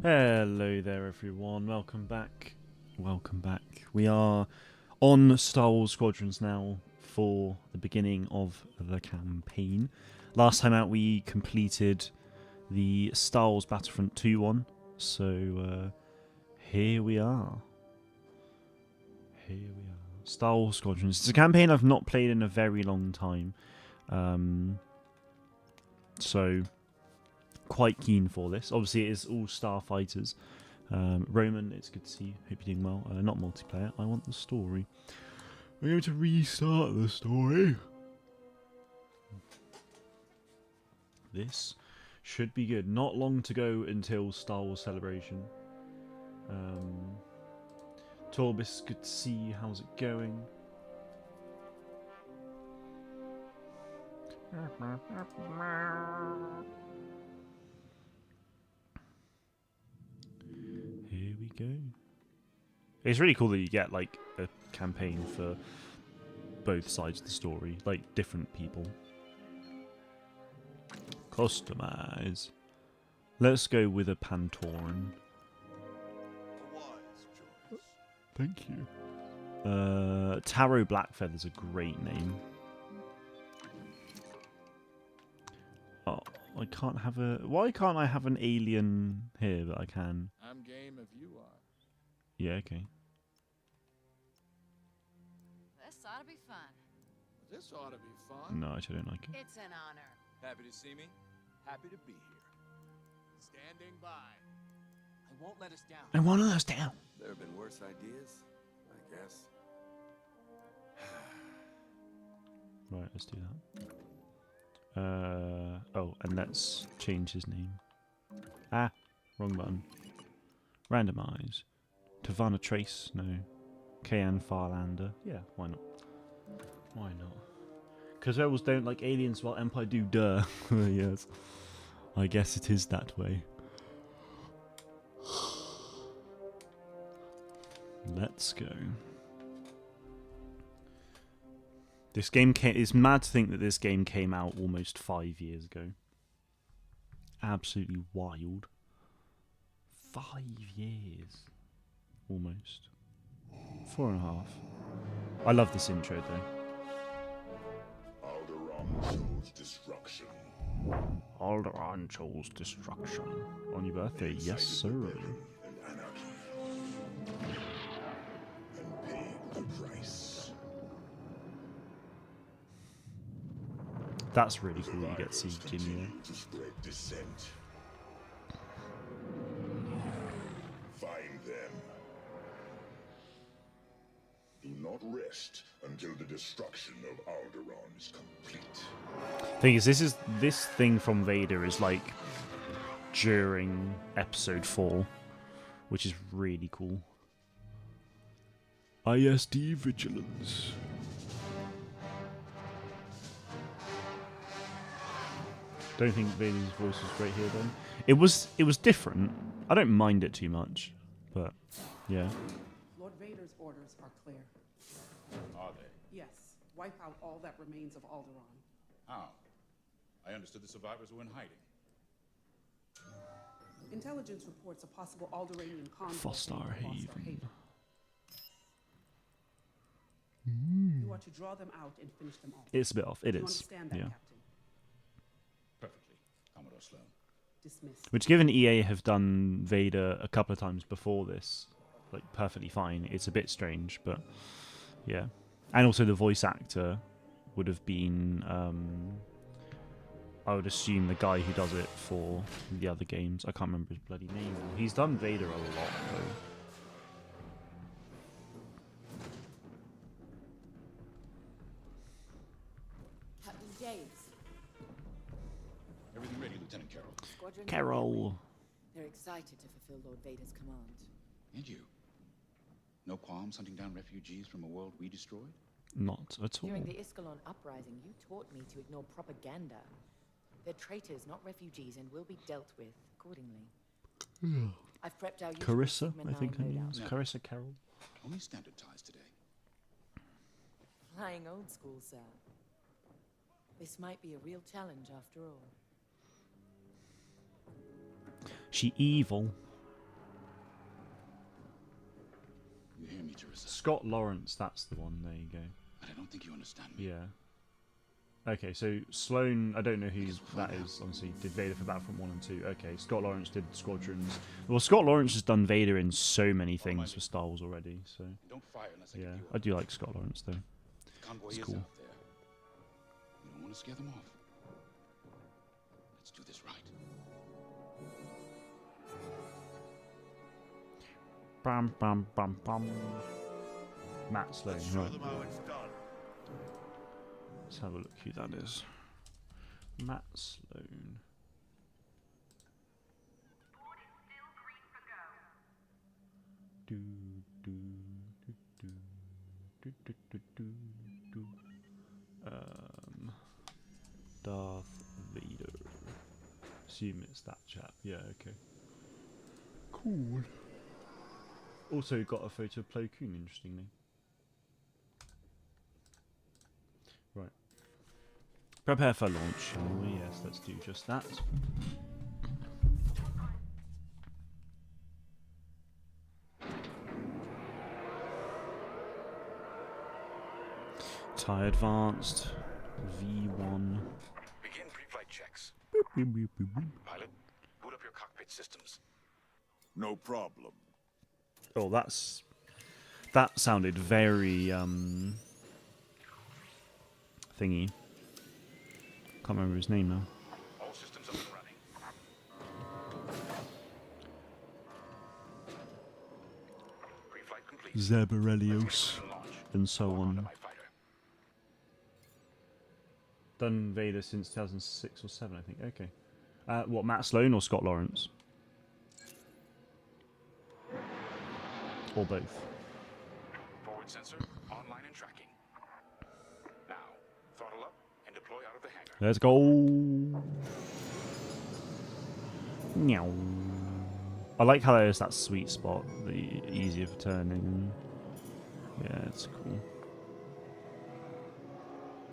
Hello there everyone, welcome back. Welcome back. We are on Star Wars Squadrons now for the beginning of the campaign. Last time out we completed the Star Wars Battlefront 2 one, so here we are. Here we are. Star Wars Squadrons. It's a campaign I've not played in a very long time. So quite keen for this. Obviously it is all starfighters. Roman, it's good to see you. Hope you're doing well. Not multiplayer. I want the story. We're going to restart the story. This should be good. Not long to go until Star Wars Celebration. Torbis, good to see you. How's it going? Here we go. It's really cool that you get like a campaign for both sides of the story, like different people. Customize. Let's go with a Pantoran. Thank you. Taro Blackfeather's a great name. Oh, I can't have a... Why can't I have an alien here that I can? I'm game if you are. Yeah, okay. This ought to be fun. This ought to be fun. No, I actually don't like it. It's an honor. Happy to see me. Happy to be here. Standing by. I won't let us down. I want us down. There have been worse ideas, I guess. Right, let's do that. Oh, and let's change his name. Ah, wrong button. Randomize. Tavana Trace, no. Kayan Farlander. Yeah, why not? Why not? Because rebels don't like aliens while Empire do, duh. Yes. I guess it is that way. Let's go. This game came... It's mad to think that this game came out almost 5 years ago. Absolutely wild. 5 years. Almost. 4.5. I love this intro though. Alderaan chose destruction. Alderaan chose destruction. On your birthday, yes sir. Rebellion and anarchy. And paid the price. That's really cool that you get to see Jimmy there. To spread dissent. Find them. Do not rest until the destruction of Alderaan is complete. Thing is, this thing from Vader is like during episode 4, which is really cool. ISD vigilance. Don't think Vader's voice was great here then. It was different. I don't mind it too much, but yeah. Lord Vader's orders are clear. Are they? Yes, wipe out all that remains of Alderaan. How? I understood the survivors were in hiding. Intelligence reports a possible Alderaanian convoy Fostar in Haven. You are to draw them out and finish them off. It's a bit off. It Do you is. understand that, Yeah. Captain? Perfectly, Commodore Sloan. Dismissed. Which, given EA have done Vader a couple of times before this, like perfectly fine. It's a bit strange, but yeah. And also the voice actor would have been, I would assume, the guy who does it for the other games. I can't remember his bloody name now. He's done Vader a lot, though. Captain James. Everything ready, Lieutenant Carroll. Squadrons. Carol. They're excited to fulfill Lord Vader's command. And you? No qualms hunting down refugees from a world we destroyed? Not at all. During the Iskalon uprising, you taught me to ignore propaganda. They're traitors, not refugees, and will be dealt with accordingly. I've prepped our usual Carissa, Sigma I think her 9 name loadout. is. No. Carissa Carol. Only standard ties today. Flying old school, sir. This might be a real challenge after all. She evil. me, Jerissa. Scott Lawrence, that's the one. There you go. But I don't think you understand me. Yeah. Okay, so Sloane, I don't know who that is, honestly, did Vader for Battlefront 1 and 2. Okay, Scott Lawrence did Squadrons. Well, Scott Lawrence has done Vader in so many things for Star Wars already, so... Don't fire unless I Yeah, give you I do like Scott Lawrence, though. The convoy It's is cool. out there. You don't want to scare them off. Let's do this right. Bam, bam, bam, bam. Matt Sloane, right. Let's have a look who that is. Matt Sloane. Do, do, do, do, do, do, do, do, do. Darth Vader. Assume it's that chap. Yeah, okay. Cool. Also got a photo of Plo Koon, interestingly. Right. Prepare for launch, shall we? Yes, let's do just that. TIE Advanced V1. Begin pre-flight checks. Pilot, boot up your cockpit systems. No problem. Oh, that sounded very thingy. Can't remember his name now. All systems up and running. Pre-flight complete. Zeberelios, And launch. and so Hold on to on. my fighter. Done Vader since 2006 or 7, I think. Okay. What, Matt Sloane or Scott Lawrence? Or both? Forward sensor online and tracking. Now, throttle up and deploy out of the hangar. Let's go. Meow. I like how there's that sweet spot, the easier for turning. Yeah, it's cool.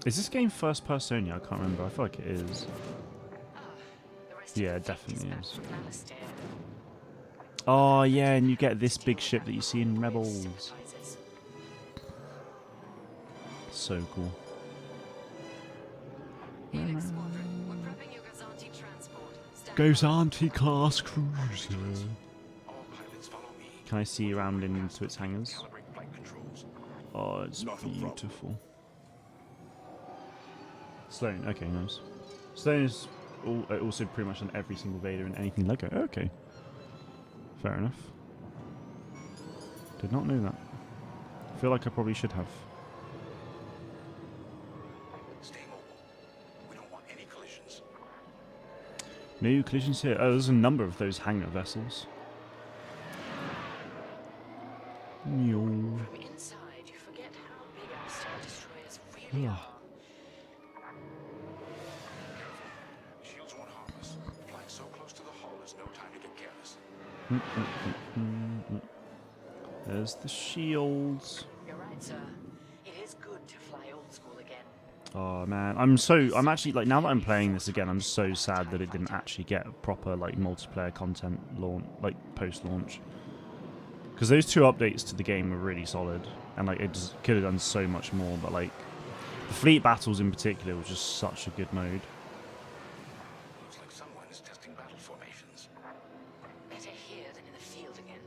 Is this game first person only? I can't remember. I feel like it is. Yeah, it definitely is. Oh yeah, and you get this big ship that you see in Rebels. So cool. Helix Squadron, we're prepping your Gazanti transport. Stand Goes by. anti-class cruiser. All pilots follow me. Can I see around into its hangars? Calibrate flight controls. Oh, it's Not a problem. beautiful. Sloane, okay, nice. Sloane is also pretty much on every single Vader and anything Lego. Okay. Fair enough. Did not know that. I feel like I probably should have. Stay mobile. We don't want any collisions. No collisions here. Oh, there's a number of those hangar vessels. Meow. From inside, you forget how big our Star Destroyers really are. Shields won't harm us. Flying so close to the hull is no time to get careless. There's the shields. You're right, sir. It is good to fly old school again. Oh man, I'm actually like, now that I'm playing this again, I'm so sad that it didn't actually get proper like multiplayer content launch, like post-launch. Because those two updates to the game were really solid, and like it just could have done so much more. But like the fleet battles in particular was just such a good mode. Looks like someone is testing battle formations. Better here than in the field again.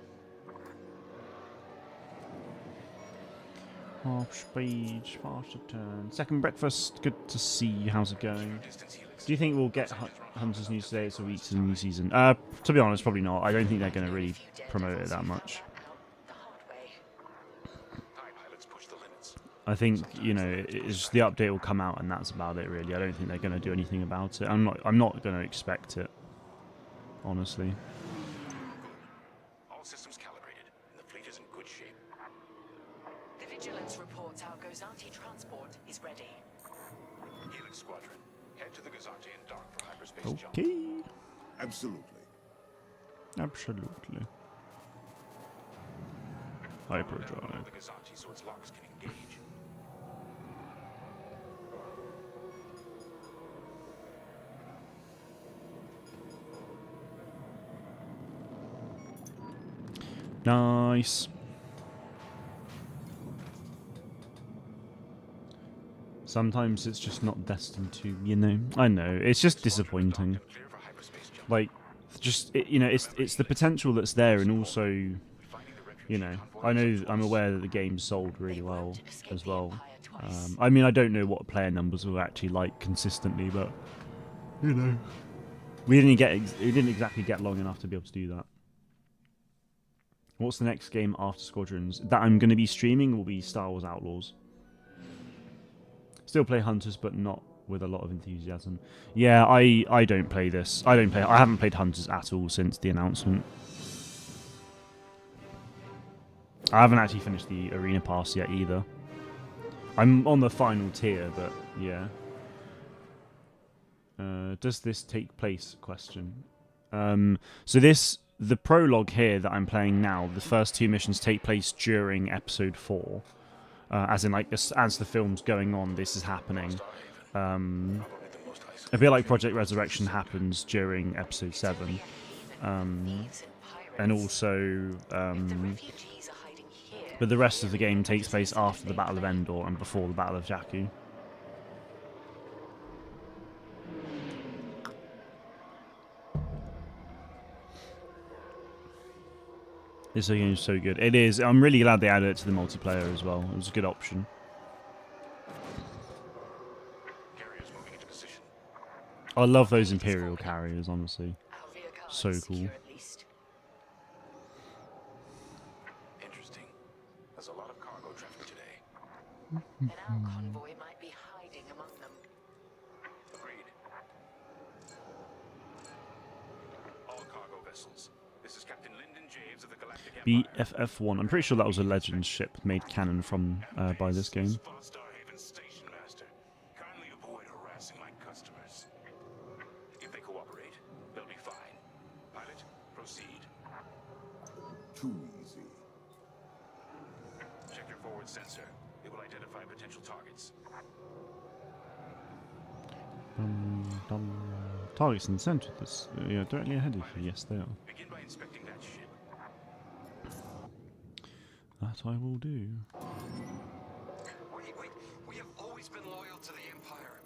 Half speed, faster turn, second breakfast. Good to see you. How's it going? Distance helix. Do you think we'll get Hunter's News today? It's a week to the new season. To be honest, probably not. I don't think they're going to really promote it that much. The hard way. TIE pilots push the limits. I think, you know, it's the update will come out and that's about it really. I don't think they're going to do anything about it. I'm not going to expect it, honestly. All systems calibrated, and the fleet is in good shape. The Vigilance reports our Gozanti transport is ready. Helix Squadron, head to the Gazanti and dock for hyperspace jump. Okay. Absolutely. Absolutely. Follow down Hyperdrive. below the Gazanti so its locks can engage. Nice. Sometimes it's just not destined to, you know. I know, it's just disappointing. Like, it's the potential that's there, and also, you know, I'm aware that the game's sold really well as well. I mean, I don't know what player numbers were actually like consistently, but you know, we didn't exactly get long enough to be able to do that. What's the next game after Squadrons that I'm going to be streaming? Will be Star Wars Outlaws. Still play Hunters, but not with a lot of enthusiasm. Yeah, I don't play this. I haven't played Hunters at all since the announcement. I haven't actually finished the Arena Pass yet either. I'm on the final tier, but yeah. Does this take place? Question. So the prologue here that I'm playing now, the first 2 missions take place during episode 4. As in, like, as the film's going on, this is happening. A bit like Project Resurrection happens during episode 7. And also, but the rest of the game takes place after the Battle of Endor and before the Battle of Jakku. This game is so good. It is. I'm really glad they added it to the multiplayer as well. It was a good option. I love those Imperial carriers, honestly. So cool. Interesting. There's a lot of cargo traffic today. And our convoy might be hiding among them. Agreed. All cargo vessels. This is Captain Lyndon James of the Galactic Empire. BFF1. I'm pretty sure that was a Legends ship made canon from by this game. Starhaven Station Master. Kindly avoid harassing my customers. If they cooperate, they'll be fine. Pilot, proceed. Too easy. Check your forward sensor. It will identify potential targets. Targets in the centre of this. Yeah, directly ahead of you. Yes, they are. Begin by inspecting that ship. That I will do. We have always been loyal to the Empire.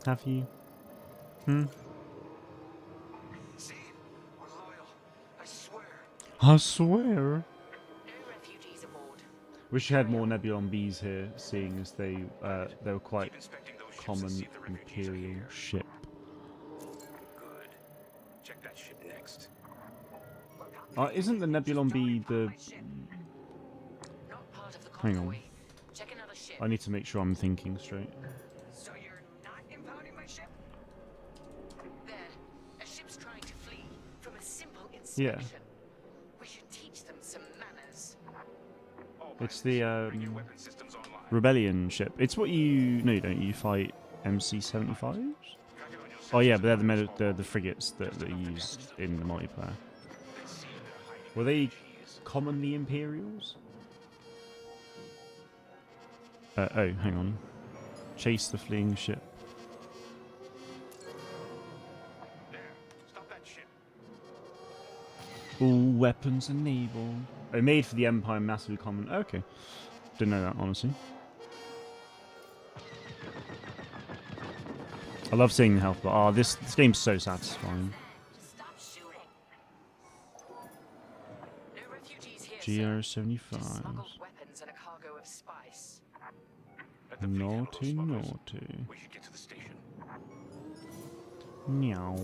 Have you? See? We're loyal. I swear. I swear. No refugees aboard. Wish you had more Nebulon Bs here, seeing as they were quite Inspecting those ships and common see if the refugees are Imperial here. ship. Good. Check that ship next. Isn't the Nebulon B the... Not part of the Hang convoy. on. Check another ship. I need to make sure I'm thinking straight. So you're not impounding my ship? There. A ship's trying to flee from a simple inspection. Yeah. We should teach them some manners. It's the Bring your weapon systems online. Rebellion ship. It's what you... No, you don't. You fight MC-75s? Oh yeah, but they're the frigates that are used in the multiplayer. Were they commonly Imperials? Oh, hang on. Chase the fleeing ship. There. Stop that ship. All weapons enabled. Oh, made for the Empire, massively common. Okay. Didn't know that, honestly. I love seeing the health bar. Oh, this game's so satisfying. Stop shooting. No refugees here, sir. GR75. Just smuggled weapons and a cargo of spice. Let the fleet handle those Naughty, smugglers. naughty. We should get to the station. Meow.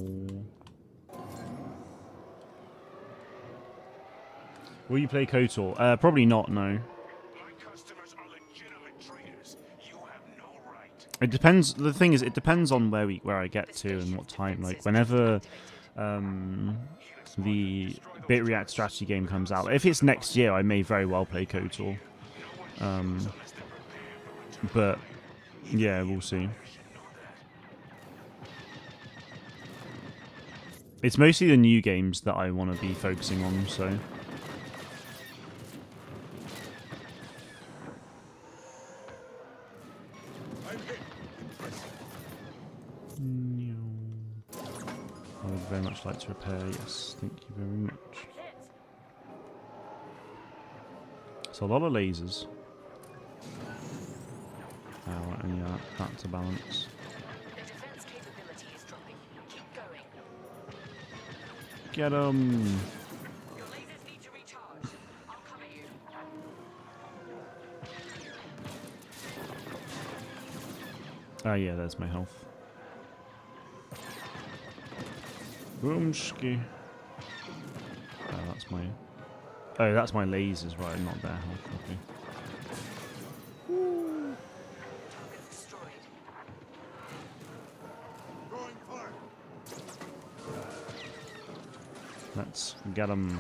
Will you play KOTOR? Probably not, no. My customers are legitimate traders. You have no right. It depends. The thing is, it depends on where I get to and what time. Like whenever the BitReact strategy game comes out. If it's next year, I may very well play KOTOR. But yeah, we'll see. It's mostly the new games that I want to be focusing on. So. I would very much like to repair, yes, thank you very much. It's a lot of lasers. And yeah, that's a balance. The defense capability is dropping. Keep going. Get 'em! Your lasers need to recharge. I'll cover you. Oh yeah, there's my health. Boomski. Oh, that's my... Oh, that's my lasers, right, not their health. Okay. Target's destroyed. Let's get 'em.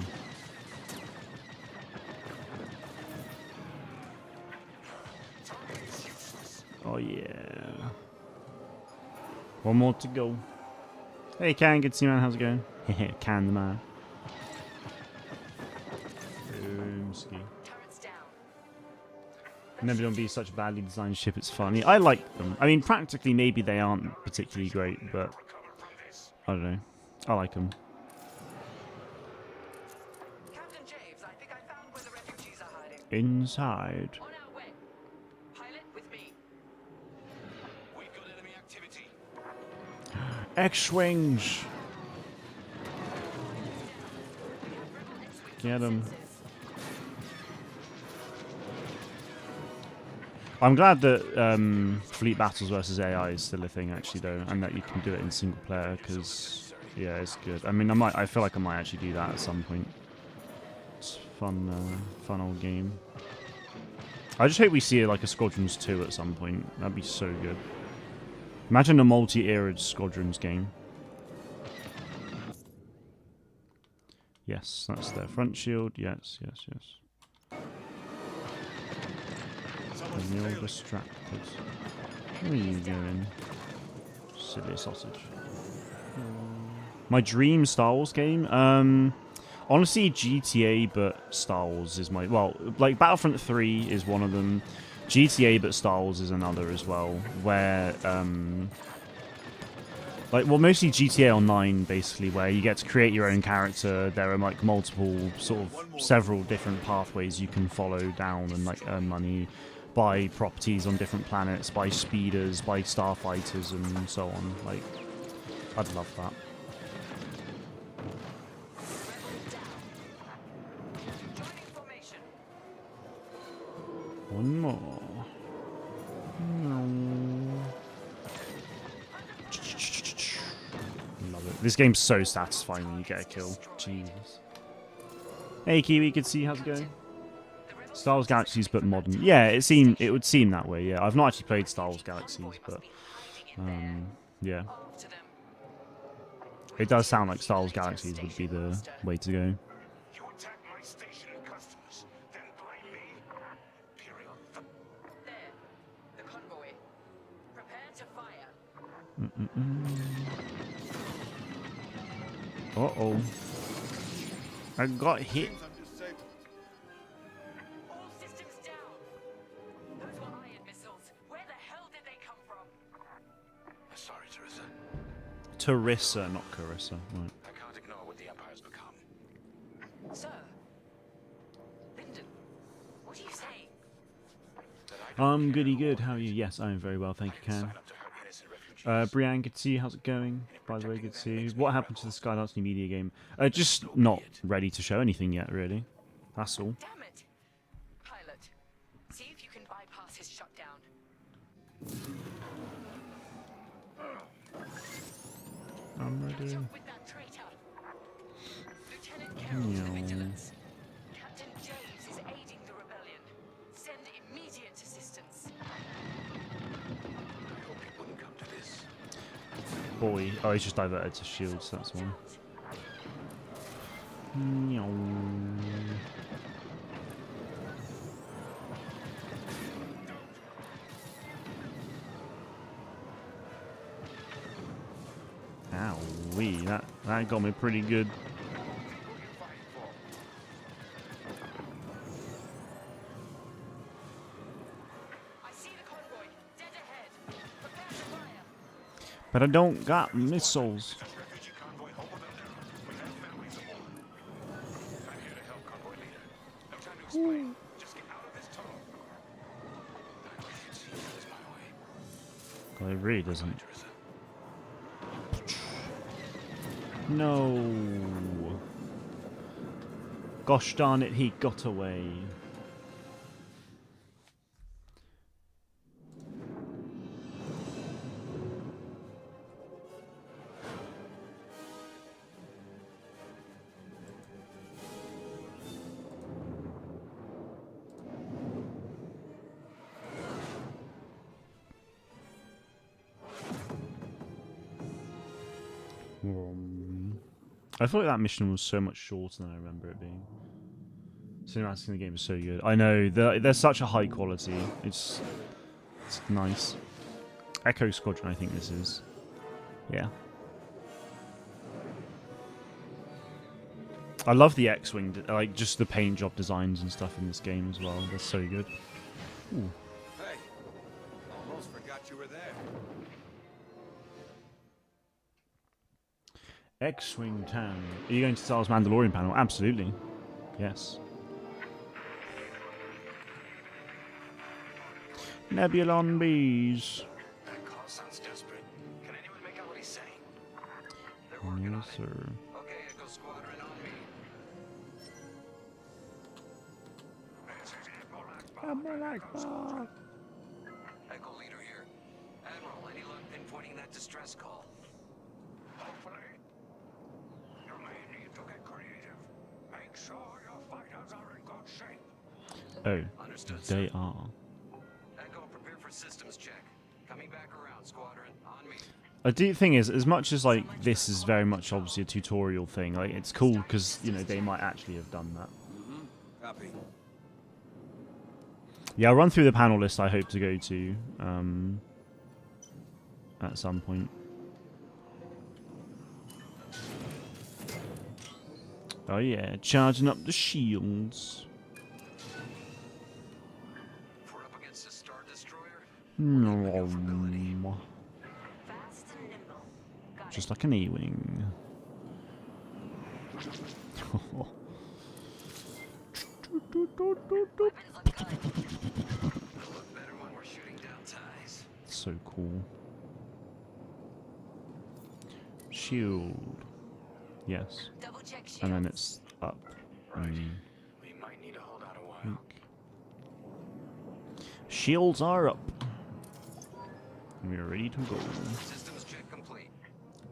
Oh yeah. One more to go. Hey Can, good to see you, man. How's it going? Can the man. Boomski. Turret's down. Never gonna be such a badly designed ship, it's funny. I like them. I mean, practically maybe they aren't particularly great, but I don't know. I like them. Captain James, I think I found where the refugees are hiding. Inside. On our way. Pilot with me. We've got enemy activity. X-Wings! Get 'em. I'm glad that fleet battles versus AI is still a thing, actually, though, and that you can do it in single player. Because yeah, it's good. I mean, I feel like I might actually do that at some point. It's fun, fun old game. I just hope we see like a Squadrons 2 at some point. That'd be so good. Imagine a multi-era Squadrons game. Yes, that's their front shield. Yes, yes, yes. And you're distracted. Where are you going? Silly sausage. My dream Star Wars game? Honestly, GTA, but Star Wars is my... Well, like, Battlefront 3 is one of them. GTA, but Star Wars is another as well. Where, like, well, mostly GTA Online, basically, where you get to create your own character. There are, like, multiple, sort of, several different pathways you can follow down and, like, earn money. Buy properties on different planets, buy speeders, buy starfighters, and so on. Like, I'd love that. One more. No. Love it. This game's so satisfying when you get a kill. Jesus. Hey Kiwi, good to see you. How's it going? Star Wars Galaxies, but modern. Yeah, it would seem that way. Yeah, I've not actually played Star Wars Galaxies, but yeah, it does sound like Star Wars Galaxies would be the way to go. You attack my station and customers, then blame me? Imperial. There. The convoy. Prepare to fire. Uh-oh. I got hit. All systems down. Those were iron missiles. Where the hell did they come from? Sorry, Teresa. Teresa, not Carissa. Right. I can't ignore what the Empire's become. Sir. Lyndon. What are you saying? Goody good. How are you? Yes, I'm very well, thank you, Cam. Sign up to help innocent refugees. Brianne, good to see you. How's it going? By the way, good to see you. What happened to the Skydance new media game? Just not ready to show anything yet, really. That's all. Damn it. Pilot. See if you can bypass his shutdown. I'm ready. With that traitor. Lieutenant Carroll's the vigilance. Captain James is aiding the rebellion. Send immediate assistance. I hope it wouldn't come to this. Boy. Oh, he's just diverted to shields, that's one. Ow-wee, that got me pretty good. I see the convoy. Dead ahead. Prepare to fire. But I don't got missiles. Refugee convoy home with them now. We have families of all. I'm here to help, convoy leader. No time to explain. Just get out of this tunnel. I wish you'd see it was my way. Well, it really doesn't. No. Gosh darn it, he got away. I thought that mission was so much shorter than I remember it being. Cinematics in the game is so good. I know, they're such a high quality. It's nice. Echo Squadron, I think this is. Yeah. I love the X-Wing, like just the paint job designs and stuff in this game as well. They're so good. Ooh. Hey, almost forgot you were there. X-Wing Town. Are you going to Star Wars Mandalorian panel? Absolutely. Yes. Nebulon bees. That call sounds desperate. Can anyone make out what he's saying? They're working on Yes, it. sir. Okay, Echo Squadron on me. This is Admiral Akbar. Echo leader here. Admiral, any luck pinpointing that distress call? Hopefully. You may need to get creative. Make sure your fighters are in good shape. Oh, Understood, they sir. are. Echo, prepare for systems check. Coming back around, Squadron. On me. I do think is as much as like this is very much obviously a tutorial thing. Like it's cool because you know they might actually have done that. Copy. Yeah, I'll run through the panel list I hope to go to at some point. Oh yeah, charging up the shields. If we're up against a Star Destroyer, No. Fast and nimble. Got Just like an E-wing. Weapons look good. it'll look better when we're shooting down ties. So cool. Shield. Yes. Double check shields. And then it's up. Right. We might need to hold out a while. Shields are up. We're ready to go. Systems check complete.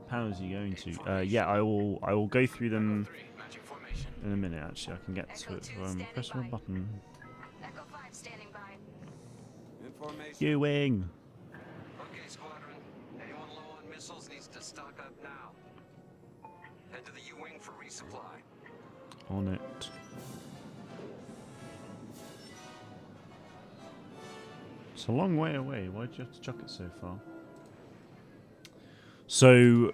Panels are you going to? Yeah, I will go through them 3, matching formation. in a minute. Actually, I can get to it. Press my button. Echo 5 standing by. Information. U-wing. Okay, Squadron. Anyone low on missiles needs to stock up now. Head to the U-wing for resupply. On it. It's a long way away. Why'd you have to chuck it so far? So,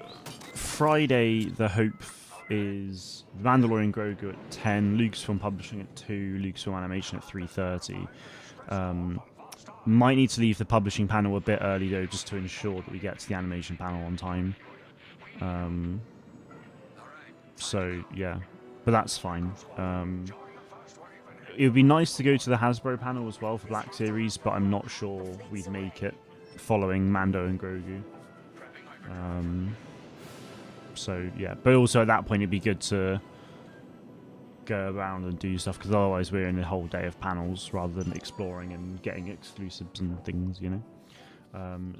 Friday, the hope is The Mandalorian Grogu at 10, Lucasfilm Publishing at 2, Lucasfilm Animation at 3:30. Might need to leave the publishing panel a bit early, though, just to ensure that we get to the animation panel on time. So, yeah. But that's fine. It would be nice to go to the Hasbro panel as well for Black Series, but I'm not sure we'd make it following Mando and Grogu. So yeah, but also at that point it'd be good to go around and do stuff, because otherwise we're in a whole day of panels rather than exploring and getting exclusives and things, you know.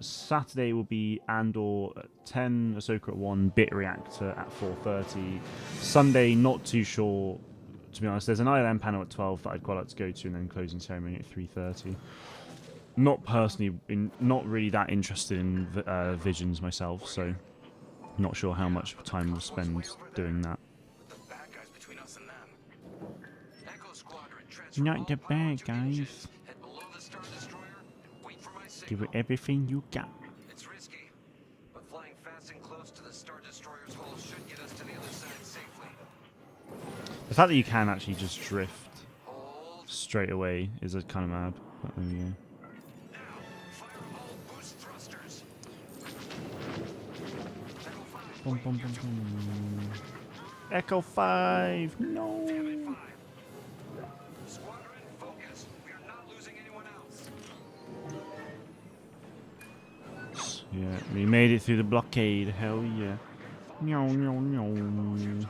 Saturday will be Andor at 10, Ahsoka at 1, Bit Reactor at 4:30. Sunday, not too sure, to be honest. There's an ILM panel at 12 that I'd quite like to go to, and then closing ceremony at 3:30. Not personally, not really that interested in Visions myself, so not sure how much time we'll spend doing that. The bad guys between us and them. Echo Squadron, transfer Not all the power bad to guys. engines. Head below the Star Destroyer. Wait for my signal. Give it everything you got. It's risky, but flying fast and close to the Star Destroyer's hull should get us to the other side safely. The fact that you can actually just drift Hold. straight away is a kind of mad. But there we go. Now, fire all boost thrusters. Bum, bum, bum, bum. Echo 5. No. Squadron, focus. We are not losing anyone else. Yeah, we made it through the blockade. Hell yeah. Meow, meow, meow. Remove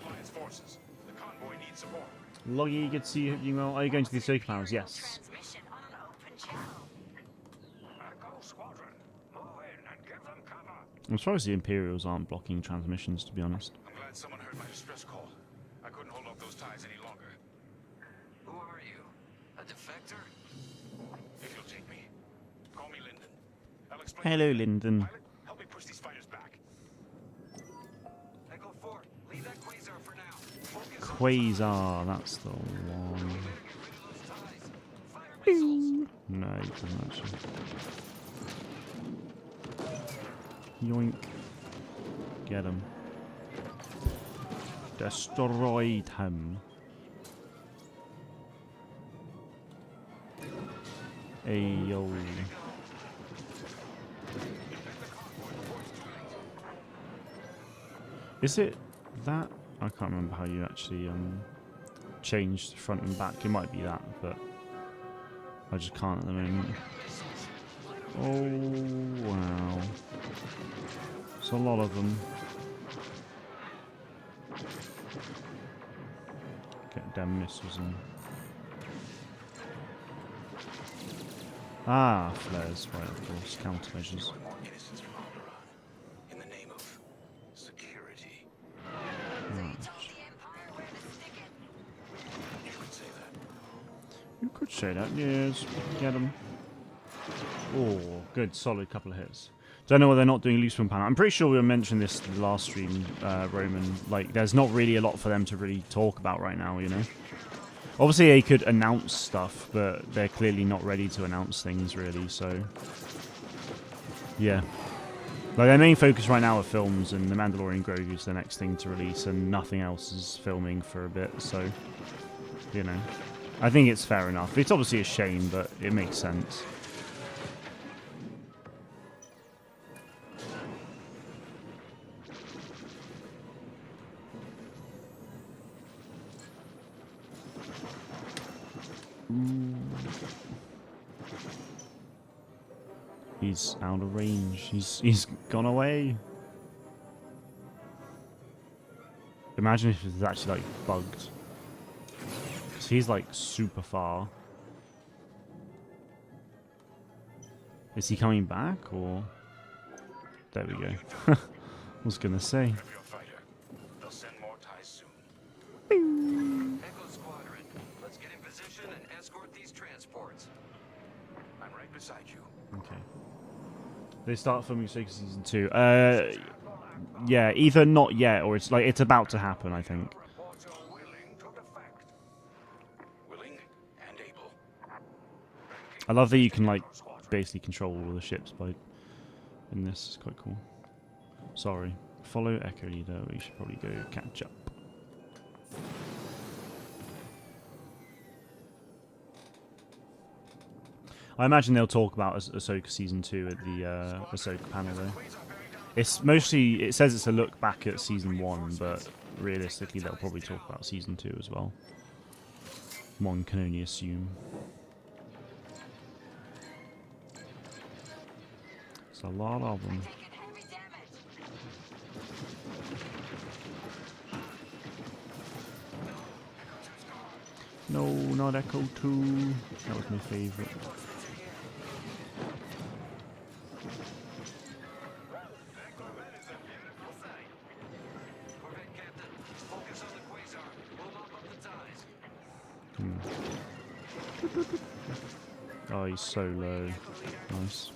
Alliance forces. The convoy needs support. Loggy, good to see you. Well, are you going to the solar panels? Yes. Transmission on an open channel. Echo Squadron, move in and give them cover. I'm surprised the Imperials aren't blocking transmissions, to be honest. I'm glad someone heard my distress call. I couldn't hold up those ties any longer. Who are you? A defector? If you'll take me, call me Lyndon. I'll explain. Hello, Lyndon. Pilot, help me push these fighters back. Echo 4, leave that quasar for now. Focus on Quasar, that's the one. get rid of those ties. Fire missiles. No, he doesn't actually. Yoink. Get him. Destroyed him. Ayo. Is it that? I can't remember how you actually changed front and back. It might be that, but I just can't at the moment. Oh wow. It's a lot of them. Get damn missiles in. Ah, flares, right, of course, countermeasures. More innocence from Alderaan. In the name of security. They told the Empire where to stick it. You could say that. You could say that, yes. Get them. Oh, good, solid couple of hits. Don't know why they're not doing loose from panel. I'm pretty sure we mentioned this in the last stream, Roman. Like, there's not really a lot for them to really talk about right now, you know? Obviously, they could announce stuff, but they're clearly not ready to announce things, really, so... Yeah. Like, their main focus right now are films, and The Mandalorian Grogu is the next thing to release, and nothing else is filming for a bit, so... You know. I think it's fair enough. It's obviously a shame, but it makes sense. He's out of range. He's gone away. Imagine if it's actually like bugged. 'Cause he's like super far. Is he coming back or? There we go. I was gonna say. Grab your fighter. They'll send more ties soon. Echo Squadron, let's get in position and escort these transports. I'm right beside you. Okay. They start filming Ahsoka season 2. Yeah, either not yet or it's like it's about to happen. I think. Reports are willing to defect. Willing and able. I love that you can like basically control all the ships by in this. It's quite cool. Sorry. Follow Echo Leader. We should probably go catch up. I imagine they'll talk about Ahsoka season 2 at the Ahsoka panel though. It's mostly, it says it's a look back at season 1, but realistically they'll probably talk about season 2 as well. One can only assume. It's a lot of them. Taking heavy damage. No, not Echo 2. That was my favourite. Corvette Captain, focus on the quasar. We'll mop up the ties. Oh, he's so low. Nice.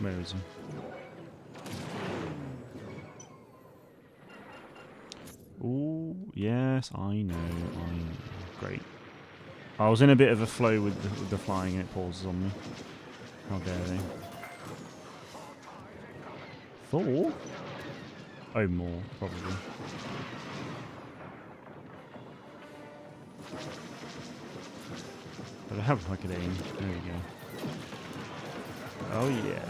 Where is he? Oh, yes, I know. Great. I was in a bit of a flow with the flying and it pauses on me. How dare they? 4? Oh, more, probably. But I have like an aim. There we go. Oh yeah.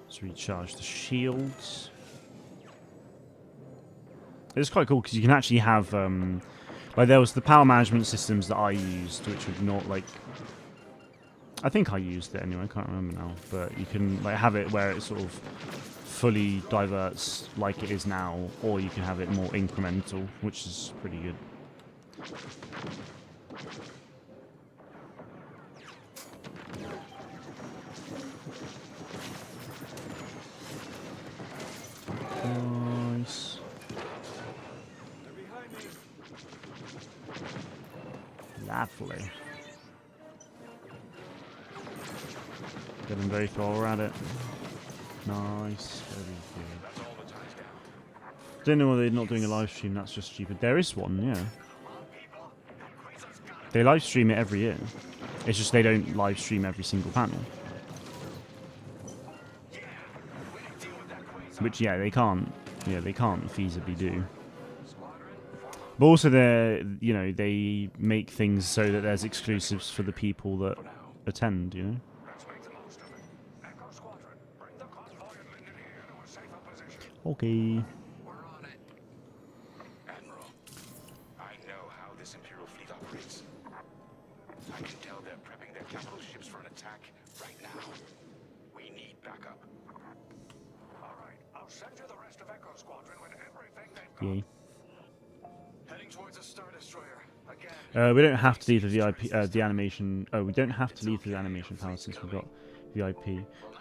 Let's recharge the shields. It's quite cool because you can actually have like there was the power management systems that I used, which would not like. I think I used it anyway. I can't remember now, but you can like have it where it sort of fully diverts like it is now, or you can have it more incremental, which is pretty good. Nice. Lovely. Getting very far at it. Nice. Very good. Don't know why they're not doing a live stream. That's just stupid. There is one, yeah. They live stream it every year. It's just they don't live stream every single panel. Which, yeah, they can't. Yeah, they can't feasibly do. But also, you know, they make things so that there's exclusives for the people that attend. You know. Okay. We're on it. Admiral, I know how this Imperial fleet operates. I can tell they're prepping their capital ships for an attack right now. We need backup. All right, I'll send you the rest of Echo Squadron with everything they've got. Yeah. Heading towards a Star Destroyer. Again. We don't have to leave the VIP, the animation. Oh, we don't have to leave the animation panel since we've got VIP.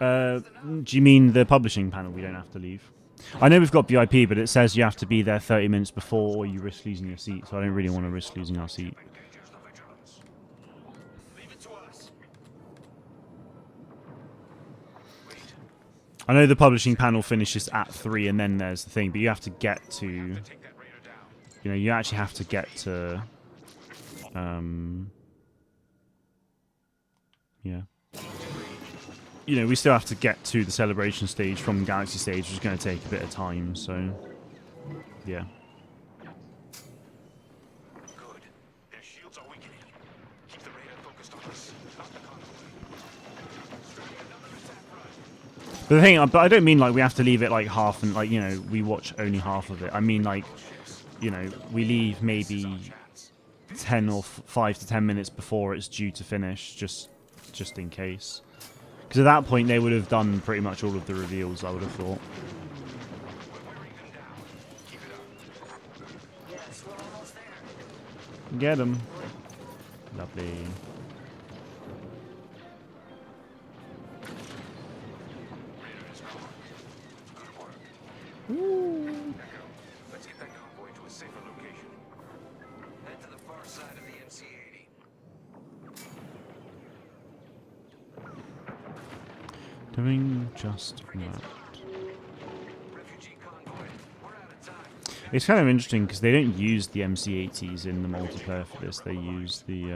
Do you mean the publishing panel? We don't have to leave. I know we've got VIP, but it says you have to be there 30 minutes before, or you risk losing your seat. So I don't really want to risk losing our seat. I know the publishing panel finishes at 3, and then there's the thing, but you have to get to. You know, you actually have to get to. Yeah. You know, we still have to get to the celebration stage from the Galaxy stage, which is going to take a bit of time, so... Yeah. Good. Their shields are weakening. Keep the radar focused on us, not the convoy. Starting another attack run. But the thing, but I don't mean, like, we have to leave it, like, half, and, like, you know, we watch only half of it. I mean, like, you know, we leave maybe 10 or 5 to 10 minutes before it's due to finish, just in case. Because at that point, they would have done pretty much all of the reveals, I would have thought. Yes, we're almost there. Get them. Lovely. Let's get that convoy to a safer location. Head to the far side of the MC-80. Doing just that. Refugee convoy. We're out of time. It's kind of interesting because they don't use the MC-80s in the multiplayer for this. They use the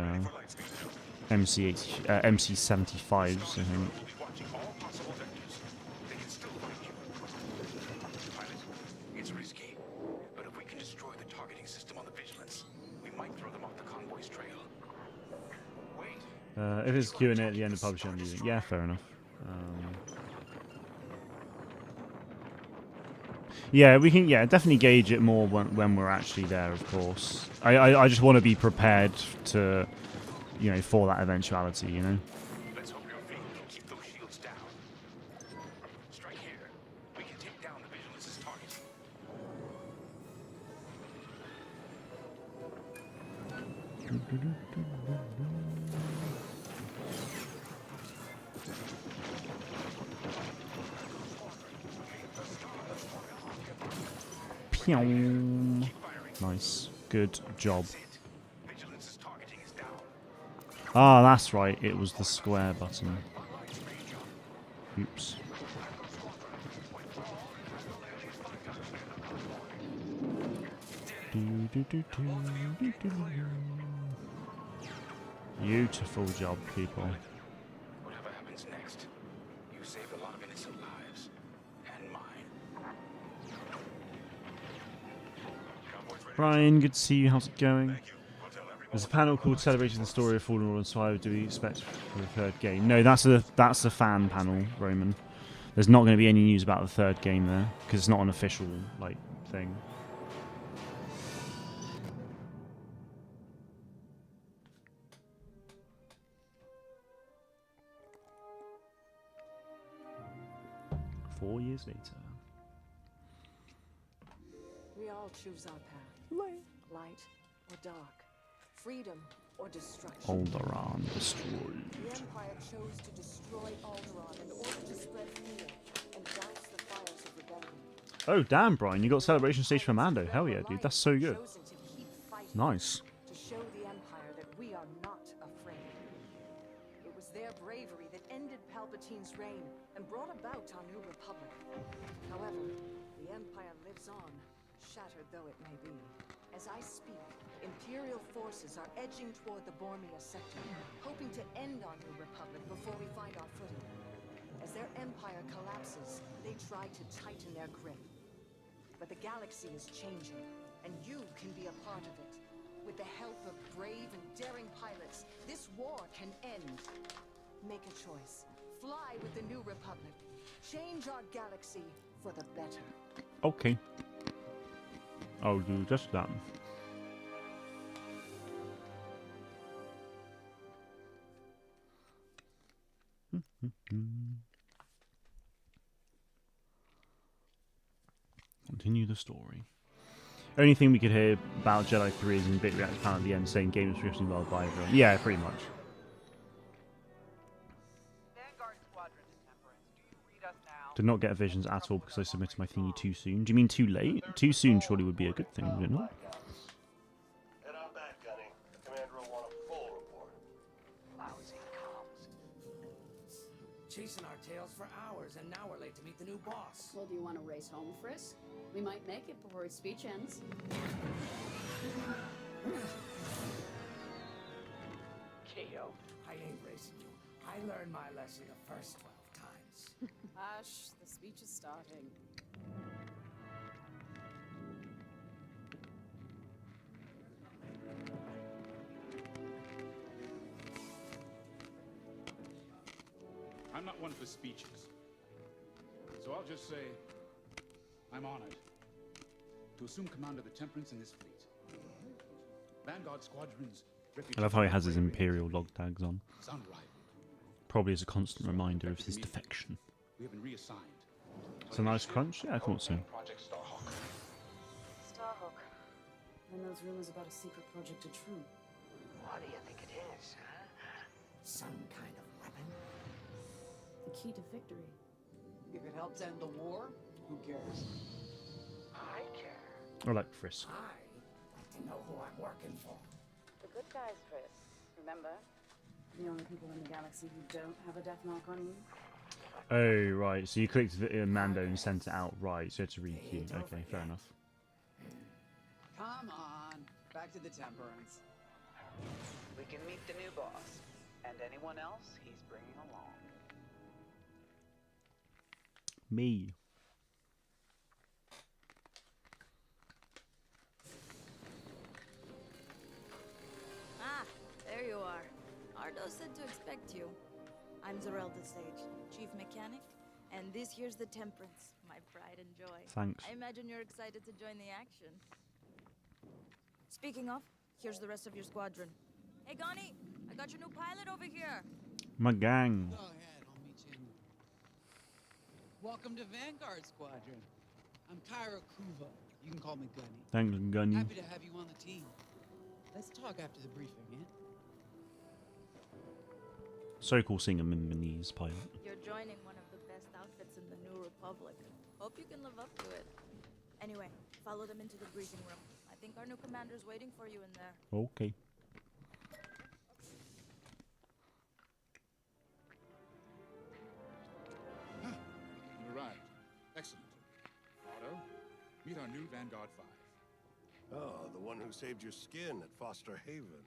MC-80, MC-75s, I think. We'll be watching all possible vectors. They can still find you. Pilot, it's risky, but if we can destroy the targeting system on the Vigilance, we might throw them off the convoy's trail. Wait. If it's Q&A at the end of publishing, I'm using. Yeah, fair enough. Yeah, we can. Yeah, definitely gauge it more when we're actually there. Of course, I just want to be prepared to, you know, for that eventuality. You know. Let's hope your fleet can keep those shields down. Strike here. We can take down the Vigilance's target. Pew. Nice. Good job. Vigilance's targeting is down. Ah, that's right. It was the square button. Oops. Beautiful job, people. Whatever happens next, you saved a lot of innocent lives. And mine. Convoy's ready. Brian, good to see you. How's it going? Thank you. We'll tell everyone. There's a panel called "Celebrating the Story of Fallen Order and Survivor." Do we expect for the third game? No, that's a fan panel, Roman. There's not going to be any news about the third game there because it's not an official like thing. 4 years later. We all choose our path. Light or dark. Freedom or destruction. Alderaan destroyed. The Empire chose to destroy Alderaan in order to spread fear and douse the fires of rebellion. Oh, damn, Brian, you got celebration stage for Mando. Hell yeah, dude. That's so good. Chosen to keep fighting, Nice. to show the Empire that we are not afraid. It was their bravery that ended Palpatine's reign and brought about our new republic. However, the Empire lives on, shattered though it may be. As I speak, Imperial forces are edging toward the Bormia sector, hoping to end our new republic before we find our footing. As their empire collapses, they try to tighten their grip. But the galaxy is changing, and you can be a part of it. With the help of brave and daring pilots, this war can end. Make a choice. Fly with the new republic. Change our galaxy for the better. Okay. I'll do just that. Continue the story. Only thing we could hear about Jedi 3 is in Bit React's panel at the end saying game was written well by everyone. Yeah, pretty much. Vanguard Squadron Temperance, do you read us now? Did not get visions at all because I submitted my thingy too soon. Do you mean too late? Too soon surely would be a good thing, would it not? Head on back, Gunny. The commander will want a full report. Lousy comms. Chasing our tails for hours, and now we're late to meet the new boss. Well, do you want to race home, Frisk? We might make it before his speech ends. KO, I ain't racing you. I learned my lesson the first 12 times. Hush, the speech is starting. I'm not one for speeches. So I'll just say, I'm honored to assume command of the Temperance in this fleet. Vanguard Squadrons. I love how he has his Imperial log tags on. Sound right. Probably as a constant reminder of his defection. We have been reassigned. It's a nice crunch? Yeah, I thought so. Project Starhawk. Starhawk. And those rumors about a secret project are true. What do you think it is, huh? Some kind of weapon? The key to victory. If it helps end the war, who cares? I care. I like Frisk. I like to know who I'm working for. The good guys, Frisk. Remember? The only people in the galaxy who don't have a death mark on you. Oh, right. So you clicked Mando and sent it out. Right, so you had to re-queue. Okay, fair enough. Come on, back to the Temperance. We can meet the new boss, and anyone else he's bringing along. Me. Ah, there you are. Ardo said to expect you. I'm Zarelda Sage, Chief Mechanic, and this here's the Temperance, my pride and joy. Thanks. I imagine you're excited to join the action. Speaking of, here's the rest of your squadron. Hey, Gani, I got your new pilot over here. My gang. Go ahead, I'll meet you. Welcome to Vanguard Squadron. I'm Kyra Kuva. You can call me Gunny. Thanks, Gunny. Happy to have you on the team. Let's talk after the briefing, yeah? So cool seeing a Milanese pilot. You're joining one of the best outfits in the New Republic. Hope you can live up to it. Anyway, follow them into the briefing room. I think our new commander's waiting for you in there. Okay. You arrived. Excellent. Otto, meet our new Vanguard 5. Oh, the one who saved your skin at Foster Haven.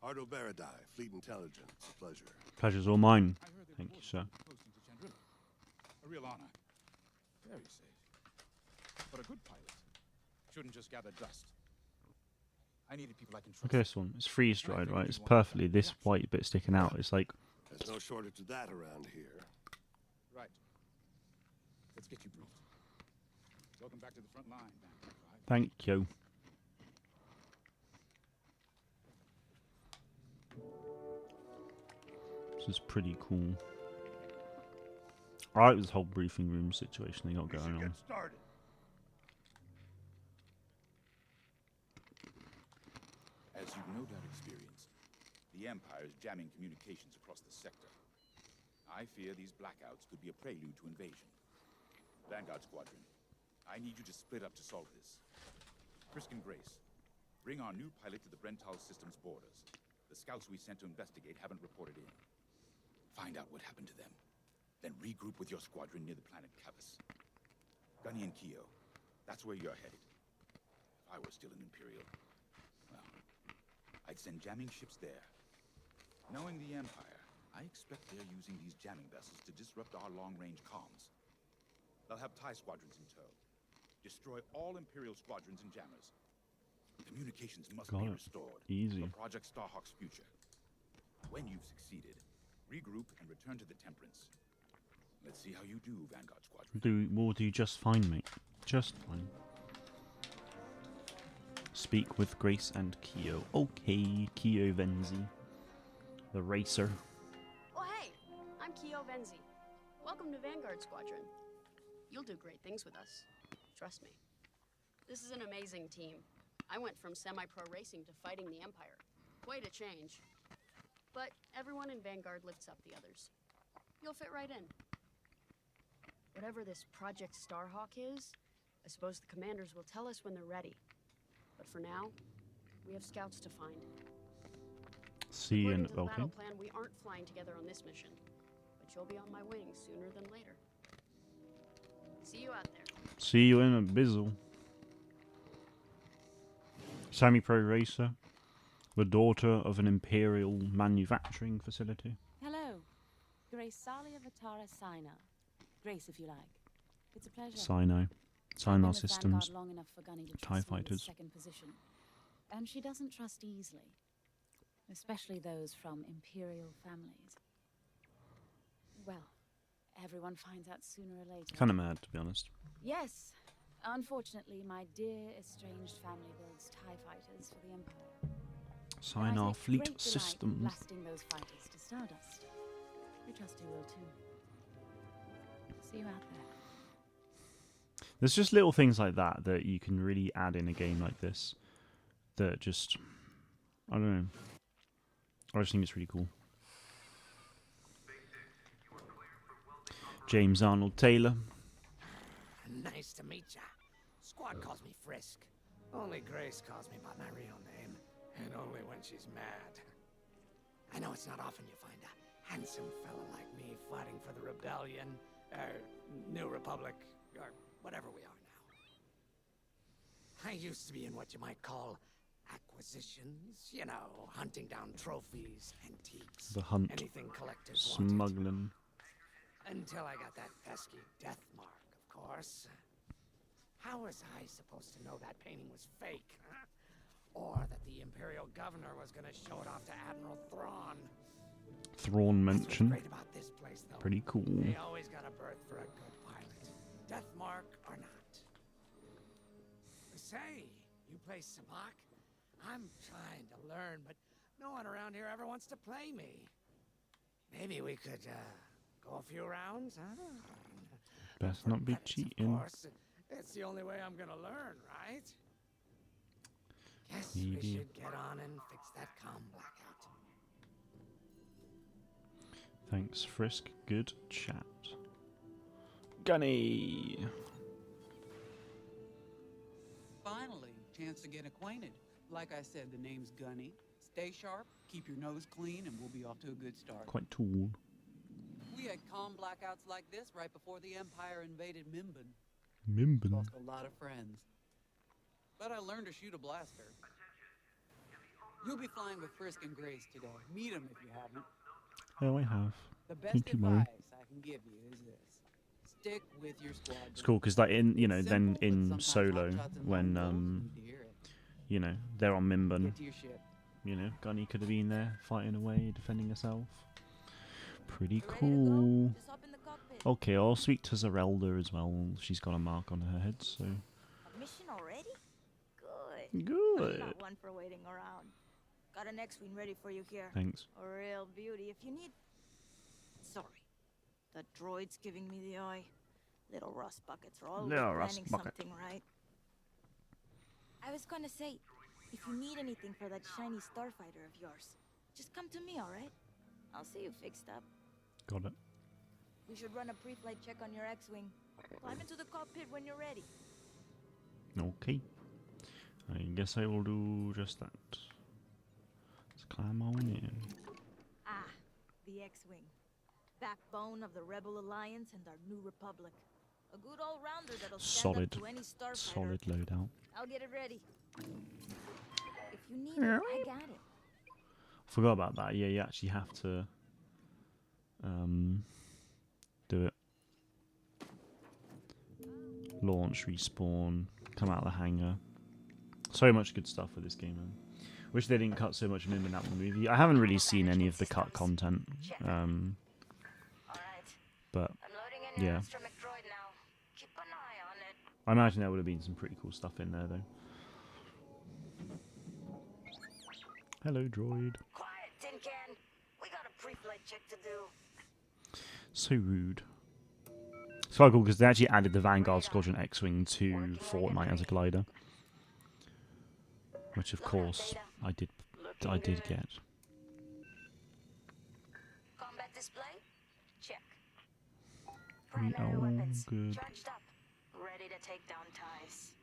Ardo Baradai, Fleet Intelligence. A pleasure. Pleasure's all mine. I heard they Thank you, promoted sir. you posting to Chandrila. A real honor. Very safe. But a good pilot shouldn't just gather dust. I needed people I can trust. Look at this one. It's freeze dried, right? It's perfectly this white bit sticking out. It's like There's no shortage of that around here. Right. Let's get you briefed. Welcome back to the front line, Vanguard 5. thank you. This is pretty cool. I like this whole briefing room situation they got going on. Started. As you've no doubt experienced, the Empire is jamming communications across the sector. I fear these blackouts could be a prelude to invasion. Vanguard Squadron, I need you to split up to solve this. Frisk and Grace, bring our new pilot to the Brental system's borders. The scouts we sent to investigate haven't reported in. Find out what happened to them. Then regroup with your squadron near the planet Cavus. Gunny and Keo, that's where you're headed. If I were still an Imperial, well, I'd send jamming ships there. Knowing the Empire, I expect they're using these jamming vessels to disrupt our long-range comms. They'll have TIE squadrons in tow. Destroy all Imperial squadrons and jammers. Communications must be restored. Easy. For Project Starhawk's future. When you've succeeded, regroup and return to the Temperance. Let's see how you do, Vanguard Squadron. Will do just fine, mate. Just fine. Speak with Grace and Keo. Okay, Keo Venzi. The racer. Oh, hey! I'm Keo Venzi. Welcome to Vanguard Squadron. You'll do great things with us. Trust me. This is an amazing team. I went from semi-pro racing to fighting the Empire. Quite a change. But everyone in Vanguard lifts up the others. You'll fit right in. Whatever this Project Starhawk is, I suppose the commanders will tell us when they're ready. But for now, we have scouts to find. See you in According to the battle plan, we aren't flying together on this mission. But you'll be on my wing sooner than later. See you out there. See you in a bizzle. Semi-pro racer. The daughter of an Imperial manufacturing facility. Hello. Grace Sali of Atara Sina. Grace, if you like. It's a pleasure. Sino. Sinar Systems. Long enough for Gunny to TIE trust me with fighters. second position. And she doesn't trust easily. Especially those from Imperial families. Well, everyone finds out sooner or later. Kind of mad, to be honest. Yes. Unfortunately, my dear estranged family builds TIE fighters for the Empire. Sinar Fleet Great delight Systems. blasting those fighters to Stardust. We trust you will too. See you out there. There's just little things like that that you can really add in a game like this. That just, I don't know. I just think it's really cool. James Arnold Taylor. Nice to meet ya. Squad calls me Frisk. Only Grace calls me by my real name, and only when she's mad. I know it's not often you find a handsome fella like me fighting for the Rebellion, or New Republic, or whatever we are now. I used to be in what you might call acquisitions, you know, hunting down trophies, antiques, The hunt. anything collectors wanted. Smuggling. Until I got that pesky death mark, of course. How was I supposed to know that painting was fake? Huh? Or that the Imperial Governor was gonna show it off to Admiral Thrawn? Thrawn mention. Great about this place, though. Pretty cool. They always got a berth for a good pilot. Death mark or not. Say, you play Sabak? I'm trying to learn, but no one around here ever wants to play me. Maybe we could, go a few rounds, huh? Best not be cheating. Of course, it's the only way I'm gonna learn, right? Guess we Maybe. should get on and fix that comm blackout. Thanks, Frisk. Good chat. Gunny. Finally, chance to get acquainted. Like I said, the name's Gunny. Stay sharp, keep your nose clean, and we'll be off to a good start. Quite tall. We had comm blackouts like this right before the Empire invaded Mimban. Mimban. Lost a lot of friends. But I learned to shoot a blaster. You'll be flying with Frisk and Grace today. Meet them if you haven't. Oh, I have. The best Thank you, Mom. advice I can give you is this. Stick with your squad. It's cool because, like, in then in Solo, when you know, they're on Mimban, Get to your ship. you know, Gunny could have been there fighting away, defending herself. Pretty cool. Okay, I'll speak to Zerelda as well. She's got a mark on her head, so A mission already? Good. good. Not one for waiting around. Got an X-Wing ready for you here. Thanks. A real beauty if you need... Sorry. The droid's giving me the eye. Little rust buckets are always Little rust planning bucket. something, right? I was gonna say, if you need anything for that shiny starfighter of yours, just come to me, alright? I'll see you fixed up. Got it. We should run a pre-flight check on your X-Wing. Climb into the cockpit when you're ready. Okay. I guess I will do just that. Let's climb on in. Ah, the X-Wing. Backbone of the Rebel Alliance and our new Republic. A good all-rounder that'll stand Solid. up to any starfighter. Solid loadout. I'll get it ready. If you need it, I got it. Forgot about that. Yeah, you actually have to do it. Launch, respawn, come out of the hangar. So much good stuff with this game, man. Wish they didn't cut so much of him out of the movie. I haven't really seen any of the cut content. But yeah. I imagine there would have been some pretty cool stuff in there though. Hello, droid. Quiet, Tin Can. We got a pre-flight check to do. So rude. It's quite cool because they actually added the Vanguard Squadron X-Wing to Fortnite as a glider. Which of course I did get. Combat display? Check. We Primary are weapons good. charged up, ready to take down ties.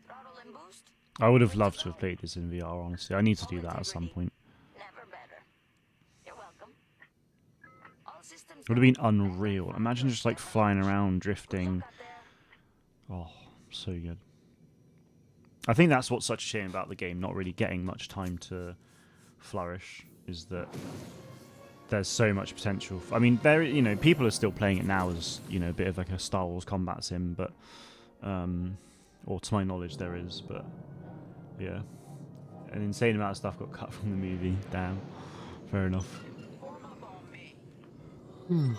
Throttle and boost. I would have loved to have played this in VR, honestly. I need to do that at some point. Never better. You're welcome. All systems It would have been unreal. Imagine just like flying around, drifting. Oh, so good. I think that's what's such a shame about the game, not really getting much time to flourish, is that there's so much potential. I mean, there, you know, people are still playing it now as, you know, a bit of like a Star Wars combat sim, but, or to my knowledge there is, but yeah, an insane amount of stuff got cut from the movie. Damn, fair enough. Form up on me. I'm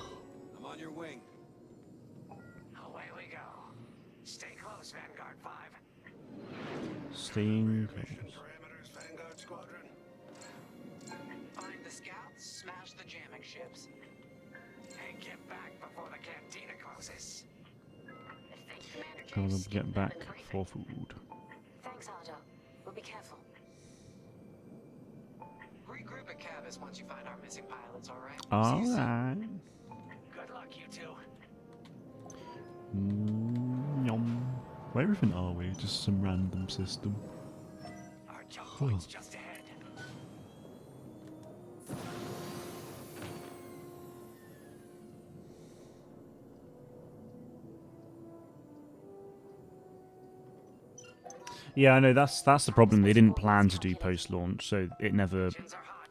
on your wing. Away we go. Stay close, Vanguard 5. Staying close. Parameters, Vanguard Squadron. Find the scouts, smash the jamming ships. And get back before the cantina closes. Gotta get back for food. Thanks, Otto. We'll be careful. Regroup at Cavus once you find our missing pilots, alright? Alright. Good luck, you two. Yum. Where even are we? Just some random system. Our jump point's just ahead. Yeah, I know that's the problem. They didn't plan to do post-launch, so it never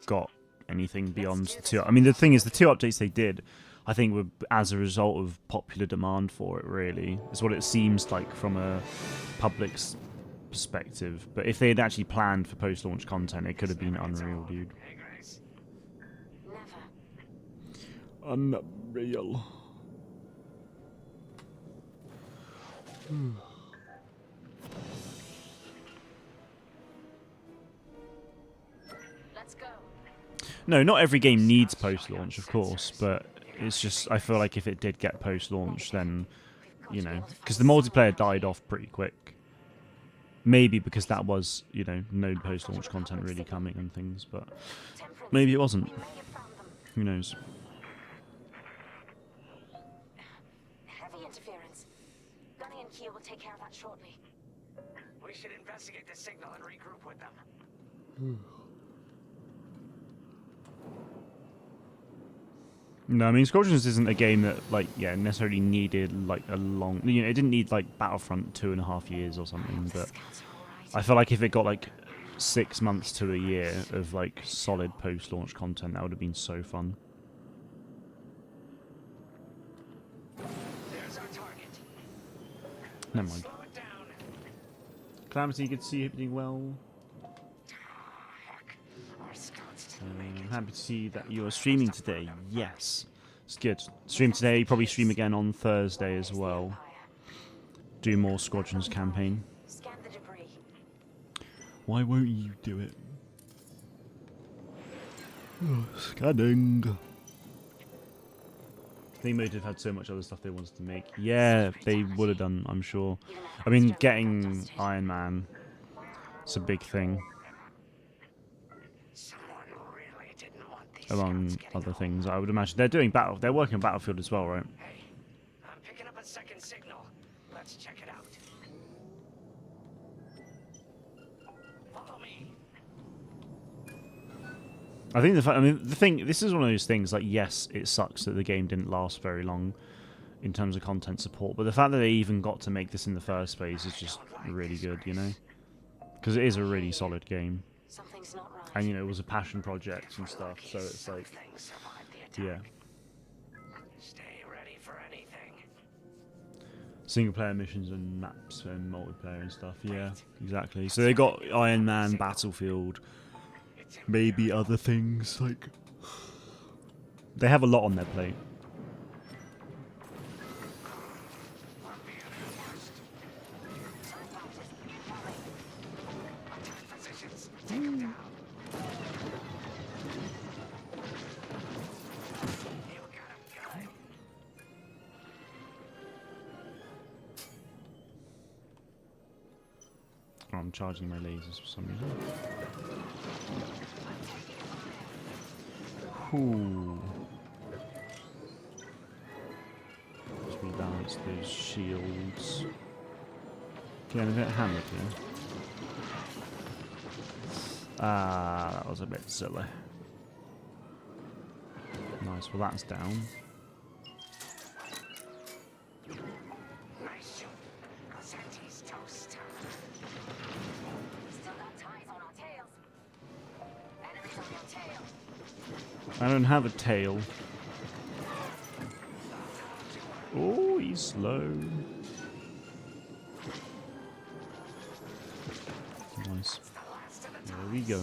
got anything beyond the two. I mean, the thing is, the two updates they did, I think, were as a result of popular demand for it. Really, is what it seems like from a public's perspective. But if they had actually planned for post-launch content, it could have been unreal, dude. Unreal. Let's go. No, not every game needs post-launch, of course, but it's just, I feel like if it did get post-launch, then, you know, because the multiplayer died off pretty quick. Maybe because that was, you know, no post-launch content really coming and things, but maybe it wasn't. Who knows? Heavy interference. Gunny and Keel will take care of that shortly. We should investigate the signal and regroup with them. No, I mean, Squadrons isn't a game that, like, yeah, necessarily needed, like, a long... You know, it didn't need, like, Battlefront 2.5 years or something, but I feel like if it got, like, 6 months to a year of, like, solid post-launch content, that would have been so fun. There's our target. Never mind. Slow it down. Calamity, good to see you doing well. Heck, our scouts Happy to see that you are streaming today. Yes, it's good. Stream today, probably stream again on Thursday as well. Do more Squadrons campaign. Scan the debris. Why won't you do it? Scanning. They might have had so much other stuff they wanted to make. Yeah, they would have done, I'm sure. I mean, getting Iron Man, it's a big thing. Among other things, I would imagine. They're doing they're working on Battlefield as well, right? Hey, I'm picking up a second signal. Let's check it out. Follow me. I think this is one of those things, like, yes, it sucks that the game didn't last very long in terms of content support, but the fact that they even got to make this in the first place is just really good, you know? Because it is a really solid game. Something's not right. And, you know, it was a passion project and stuff, so it's like, yeah. Stay ready for anything. Single player missions and maps and multiplayer and stuff, yeah, exactly. So they got Iron Man, Battlefield, maybe other things, like, they have a lot on their plate. Oh, I'm charging my lasers for some reason. Ooh. Let's rebalance those shields. Getting a bit hammered here. Ah, that was a bit silly. Nice, well that's down. Nice shoot. Rossetti's toast. Still got ties on our tails. Enemies on your tail. I don't have a tail. Oh, he's slow. Nice. There we go.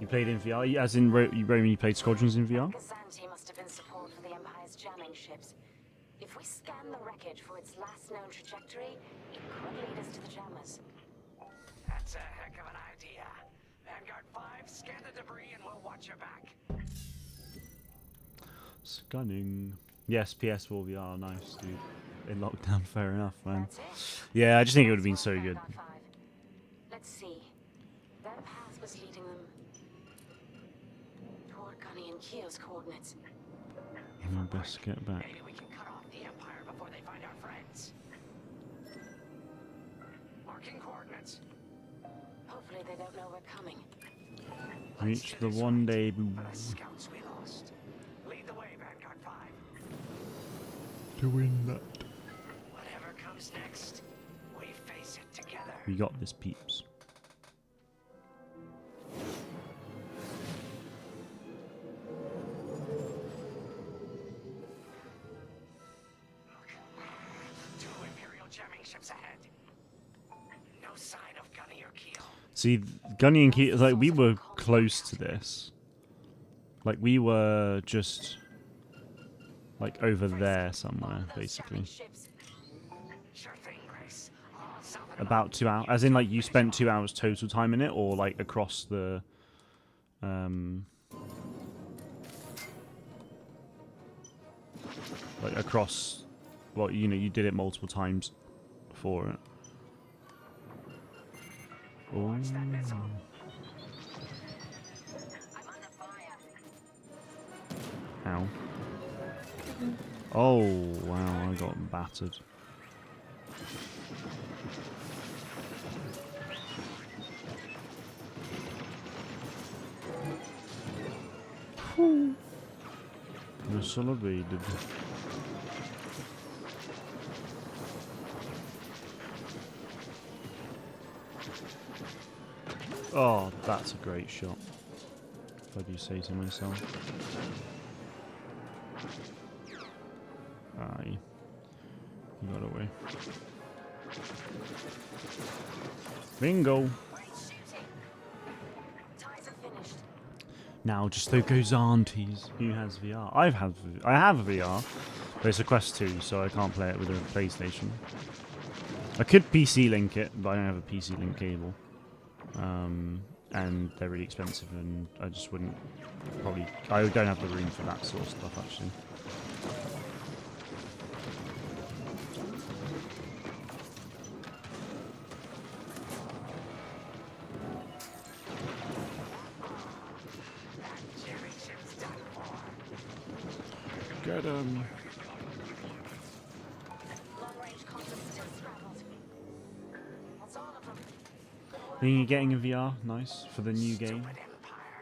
You played in VR? As in, Roman, you played Squadrons in VR? Kazanti must have been support for the Empire's jamming ships. If we scan the wreckage for its last known trajectory, it could lead us to the jammers. That's a heck of an idea. Vanguard 5, scan the debris and we'll watch your back. Scanning. Yes, PS4 VR, nice, dude. In lockdown, fair enough, man. Yeah, I just think it would have been so good. Let's see. That path was leading them toward Gunny and Keo's coordinates. I best get back. Maybe we can cut off the Empire before they find our friends. Marking coordinates. Hopefully they don't know we're coming. Reach the one day. Scouts we lost. Lead the way, Vanguard 5. To win that. Whatever comes next, we face it together. We got this, peeps. Two Imperial jamming ships ahead. No sign of Gunny or Keel. See, Gunny and Keel, like, we were close to this. Like, we were just, like, over there somewhere, basically. Sure thing, Grace. About 2 hours. As in, like, you spent 2 hours total time in it, or, like, across the, like, across, well, you know, you did it multiple times for it. Oh. Ow. Oh, wow, I got battered. Missile evaded. Oh, that's a great shot, if I do say so myself. Aye. You got away. Bingo! Now just those aunties. Who has VR? I have VR, but it's a Quest 2, so I can't play it with a PlayStation. I could PC link it, but I don't have a PC link cable. And they're really expensive, and I just wouldn't probably. I don't have the room for that sort of stuff, actually. Get him. Then you're getting a VR, nice, for the new game.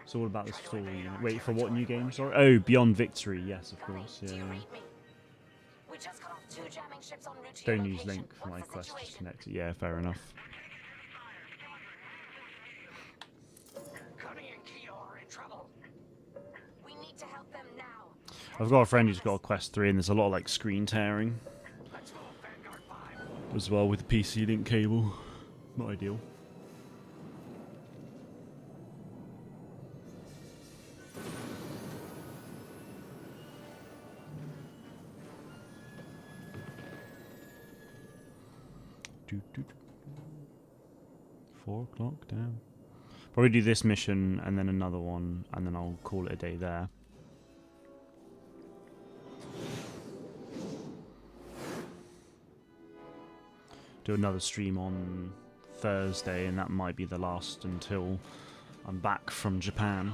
It's all about the story. You know. Wait, for what new game? Sorry. Oh, Beyond Victory. Yes, of course. Yeah. Don't use link for my quest to connect it. Yeah, fair enough. I've got a friend who's got a Quest 3 and there's a lot of like screen tearing as well with the PC link cable. Not ideal. Doo, doo, doo. 4 o'clock down. Probably do this mission and then another one and then I'll call it a day there. Do another stream on Thursday, and that might be the last until I'm back from Japan.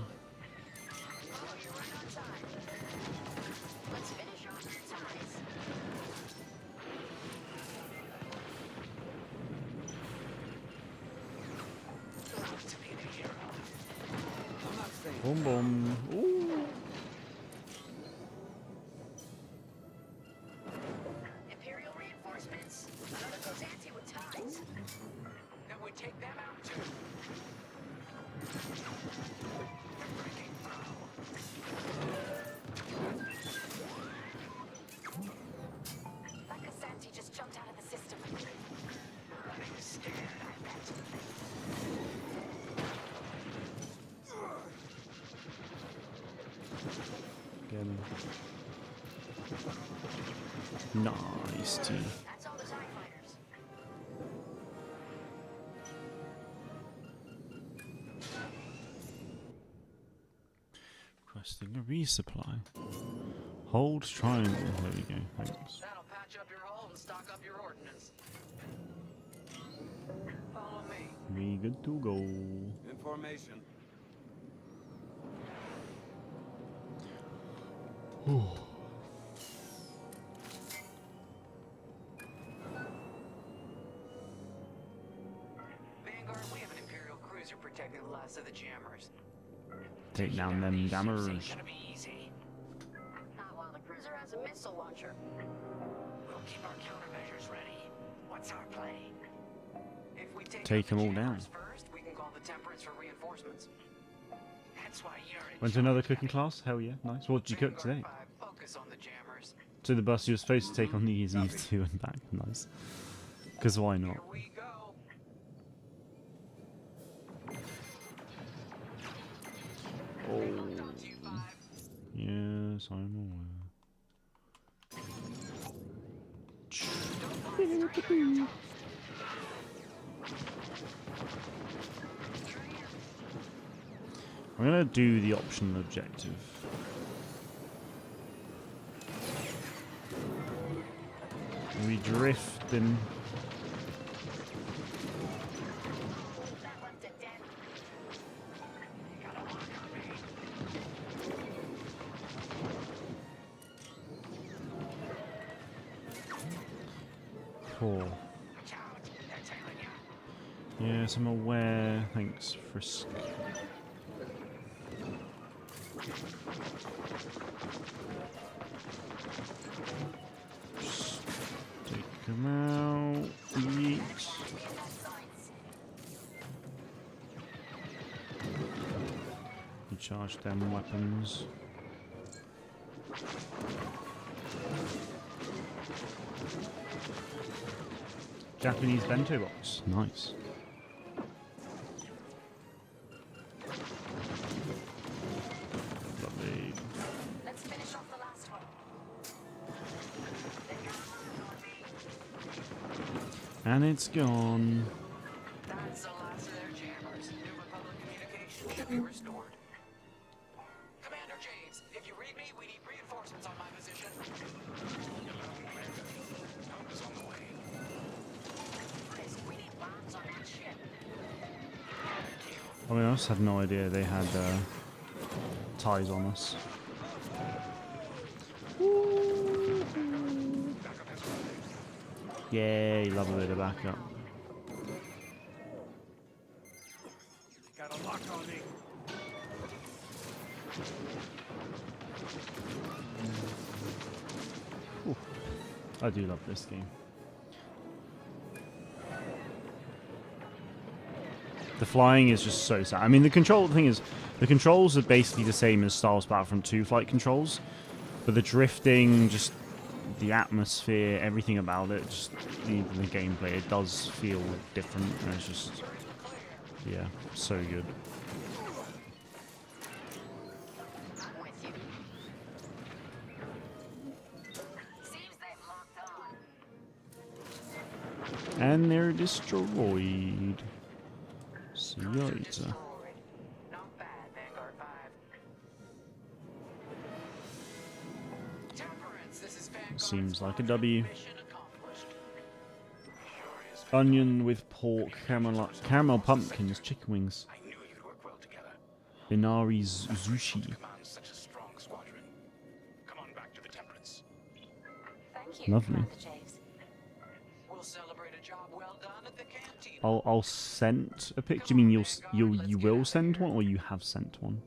Boom boom. Ooh. Imperial reinforcements. Another Gozanti with ties. That would take them out too. Breaking through. That Gozanti just jumped out of the system. Running scared, I bet. Get him. Nice team. That's all the TIE fighters. Requesting a resupply. Hold triangle. There we go. Thanks. That'll patch up your hull and stock up your ordnance. Follow me. We good to go. In formation. Vanguard, we have an Imperial cruiser protecting the last of the jammers. Take down them jammers. Ain't gonna be easy. Not while the cruiser has a missile launcher. We'll keep our countermeasures ready. What's our play? If we Take them all down. first, we can call the Temperance for reinforcements. That's why you're in Went to another cooking class? Hell yeah, nice. What did you cook today? focus on the jammers. To the bus you were supposed to take on New Year's Eve to and back. Nice. Because why not? Here we go. Oh. Yes, I'm aware. I'm gonna do the optional objective. We drifting. Cool. Yes, I'm aware. Thanks, Frisk. Just take them out. Eat. Recharge them weapons. Japanese bento box. Nice. Lovely. Let's finish off the last one. And it's gone. That's the last of their jammers. New Republic communication should be restored. Commander James, if you read me, we need reinforcements on my position. Help is on the way. Frisk, we need bombs on that ship. I mean, I just had no idea they had ties on us. Woo. Yay, love a bit of backup. Got a lock on me. Ooh, I do love this game. The flying is just so sad. I mean, the thing is, the controls are basically the same as Star Wars Battlefront 2 flight controls, but the drifting, just the atmosphere, everything about it, just the gameplay, it does feel different, and it's just, yeah, so good. And they're destroyed. See you later. Seems like a W. Onion with pork, caramel pumpkins, chicken wings. Inari's sushi. Lovely. I'll send a picture. You mean you will send one, or you have sent one?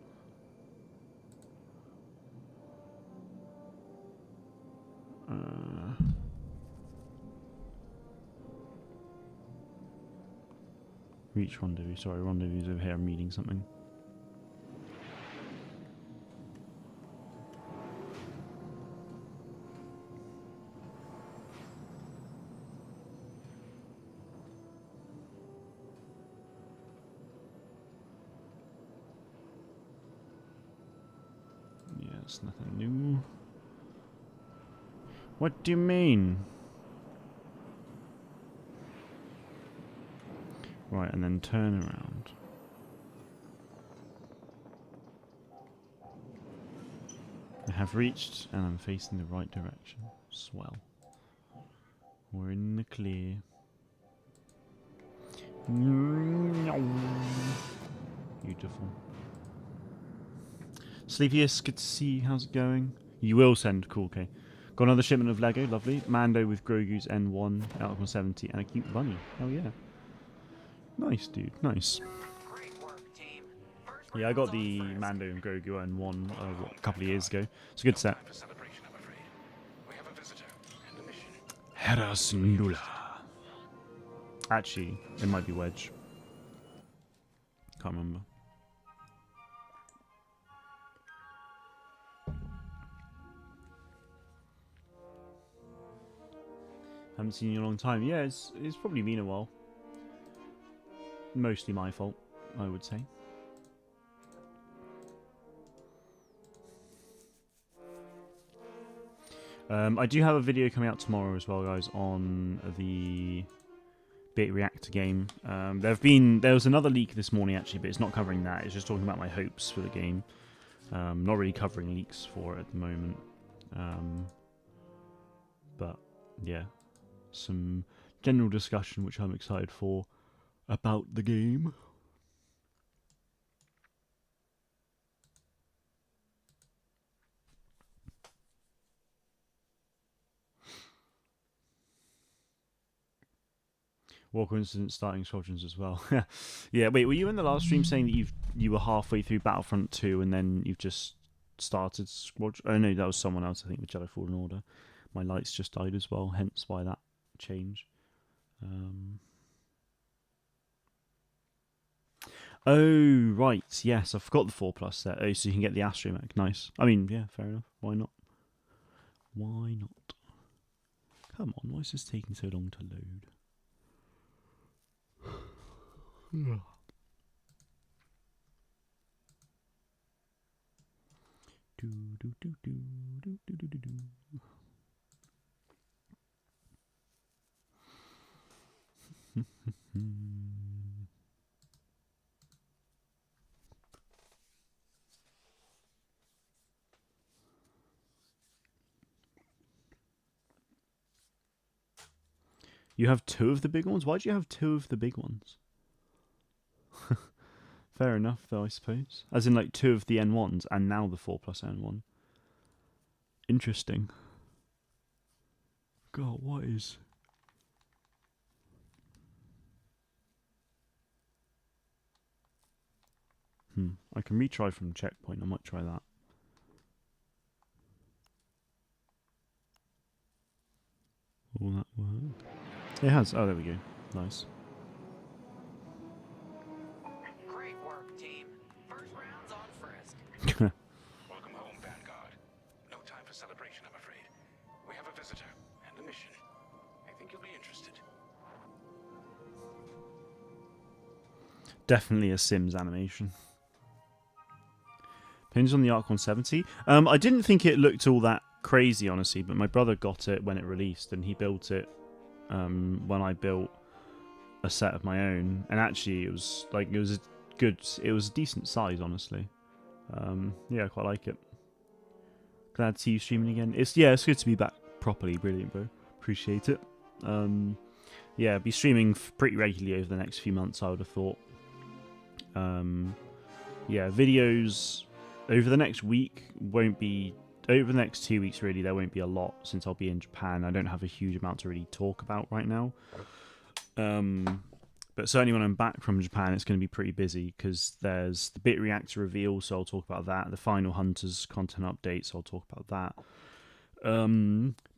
Reach rendezvous. Sorry, rendezvous's over here. I'm reading something. Yeah, it's nothing new. What do you mean? Right, and then turn around. I have reached, and I'm facing the right direction. Swell. We're in the clear. Beautiful. Sleepiest, good to see you. How's it going? You will send. Cool, okay. Got another shipment of Lego, lovely. Mando with Grogu's N1, Outcome 70, and a cute bunny. Oh yeah. Nice, dude. Nice. Yeah, I got the Mando and Grogu N1 a couple of years ago. It's a good set. Hera Syndulla. Actually, it might be Wedge. Can't remember. Haven't seen you in a long time. Yeah, it's probably been a while. Mostly my fault, I would say. I do have a video coming out tomorrow as well, guys, on the Bit Reactor game. There was another leak this morning actually, but it's not covering that. It's just talking about my hopes for the game. Not really covering leaks for it at the moment. But yeah, some general discussion which I'm excited for about the game. What coincidence starting Squadrons as well. Yeah, wait, were you in the last stream saying that you were halfway through Battlefront 2 and then you've just started Squadrons? Oh no, that was someone else, I think, with Jedi Fallen Order. My lights just died as well, hence why that change. Oh, right, yes, I forgot the 4+ set. Oh, so you can get the Astromech, nice. I mean, yeah, fair enough, why not? Why not? Come on, why is this taking so long to load? You have 2 of the big ones? Why do you have 2 of the big ones? Fair enough, though, I suppose. As in, like, 2 of the N1s, and now the 4+ N1. Interesting. God, what is... I can retry from checkpoint. I might try that. Will that work? It has. Oh, there we go. Nice. Great work, team. First round's on Frisk. Welcome home, Vanguard. No time for celebration, I'm afraid. We have a visitor and a mission. I think you'll be interested. Definitely a Sims animation. Pins on the Arc 170. I didn't think it looked all that crazy, honestly, but my brother got it when it released, and he built it when I built a set of my own. And actually, it was a decent size, honestly. Yeah, I quite like it. Glad to see you streaming again. It's good to be back properly. Brilliant, bro. Appreciate it. Yeah, be streaming pretty regularly over the next few months, I would have thought. Yeah, videos over the next week won't be... Over the next 2 weeks, really, there won't be a lot since I'll be in Japan. I don't have a huge amount to really talk about right now. But certainly when I'm back from Japan, it's going to be pretty busy because there's the Bit Reactor reveal, so I'll talk about that. The Final Hunters content update, so I'll talk about that.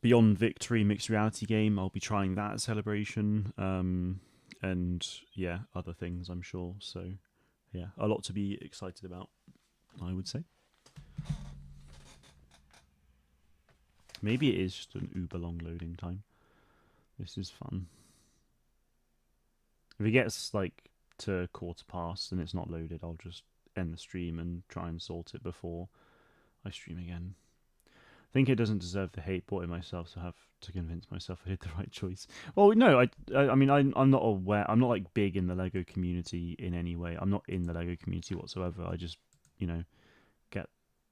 Beyond Victory mixed reality game, I'll be trying that at Celebration. And yeah, other things, I'm sure. So yeah, a lot to be excited about, I would say. Maybe it is just an uber long loading time. This is fun. If it gets like to 1:15 and it's not loaded, I'll just end the stream and try and sort it before I stream again. I think it doesn't deserve the hate brought in myself to have to convince myself I did the right choice. Well, no, I mean, I'm not aware. I'm not like big in the Lego community in any way. I'm not in the Lego community whatsoever. I just, get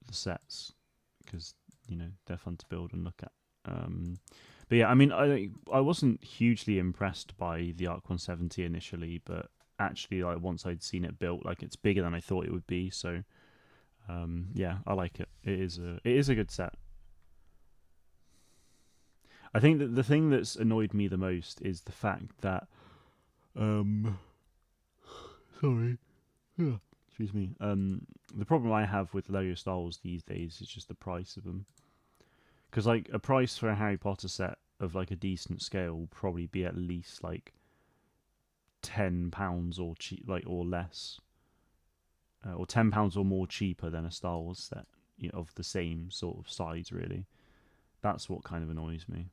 the sets because, they're fun to build and look at. But yeah, I mean, I wasn't hugely impressed by the Arc 170 initially, but actually, like once I'd seen it built, like it's bigger than I thought it would be. So, yeah, I like it. It is a good set. I think that the thing that's annoyed me the most is the fact that, sorry, excuse me. The problem I have with Lego Star Wars these days is just the price of them. Because like a price for a Harry Potter set of like a decent scale will probably be at least like £10 or or less, or £10 or more cheaper than a Star Wars set of the same sort of size. Really, that's what kind of annoys me.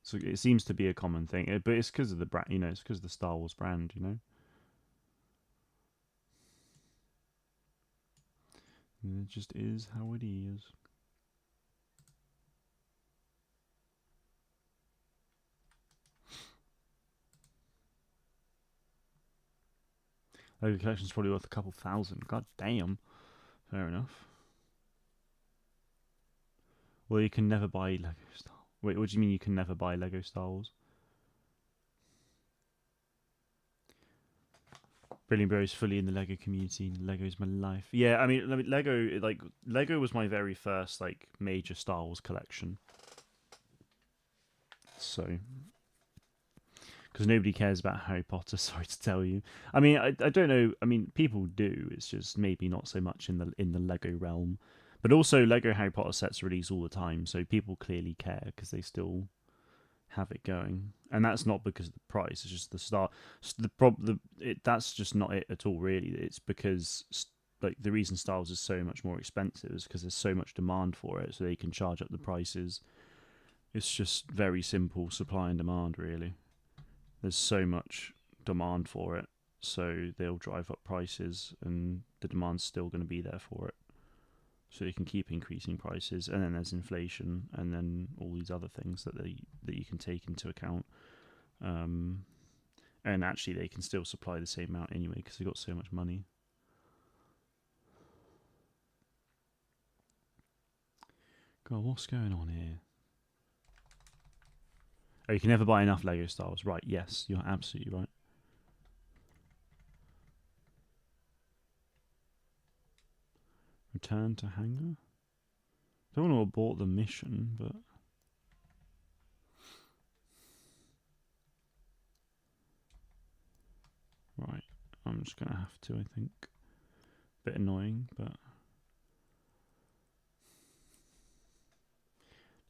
So it seems to be a common thing, but it's because of the brand. It's because of the Star Wars brand. And it just is how it is. Lego collection's probably worth a couple thousand. God damn. Fair enough. Well, you can never buy Lego Star Wars. Wait, what do you mean you can never buy Lego Star Wars? Brilliant Bro is fully in the Lego community. Lego's my life. Yeah, I mean, Lego was my very first major Star Wars collection. So, because nobody cares about Harry Potter, sorry to tell you. I mean, I don't know. I mean, people do. It's just maybe not so much in the Lego realm. But also, Lego Harry Potter sets release all the time, so people clearly care because they still have it going. And that's not because of the price. It's just the start. That's just not it at all, really. It's because the reason Star Wars is so much more expensive is because there's so much demand for it, so they can charge up the prices. It's just very simple supply and demand, really. There's so much demand for it, so they'll drive up prices, and the demand's still going to be there for it. So you can keep increasing prices, and then there's inflation, and then all these other things that you can take into account. And actually, they can still supply the same amount anyway because they've got so much money. God, what's going on here? Oh, you can never buy enough Lego Star Wars. Right, yes, you're absolutely right. Return to hangar? Don't want to abort the mission, but... Right, I'm just gonna have to, I think. Bit annoying, but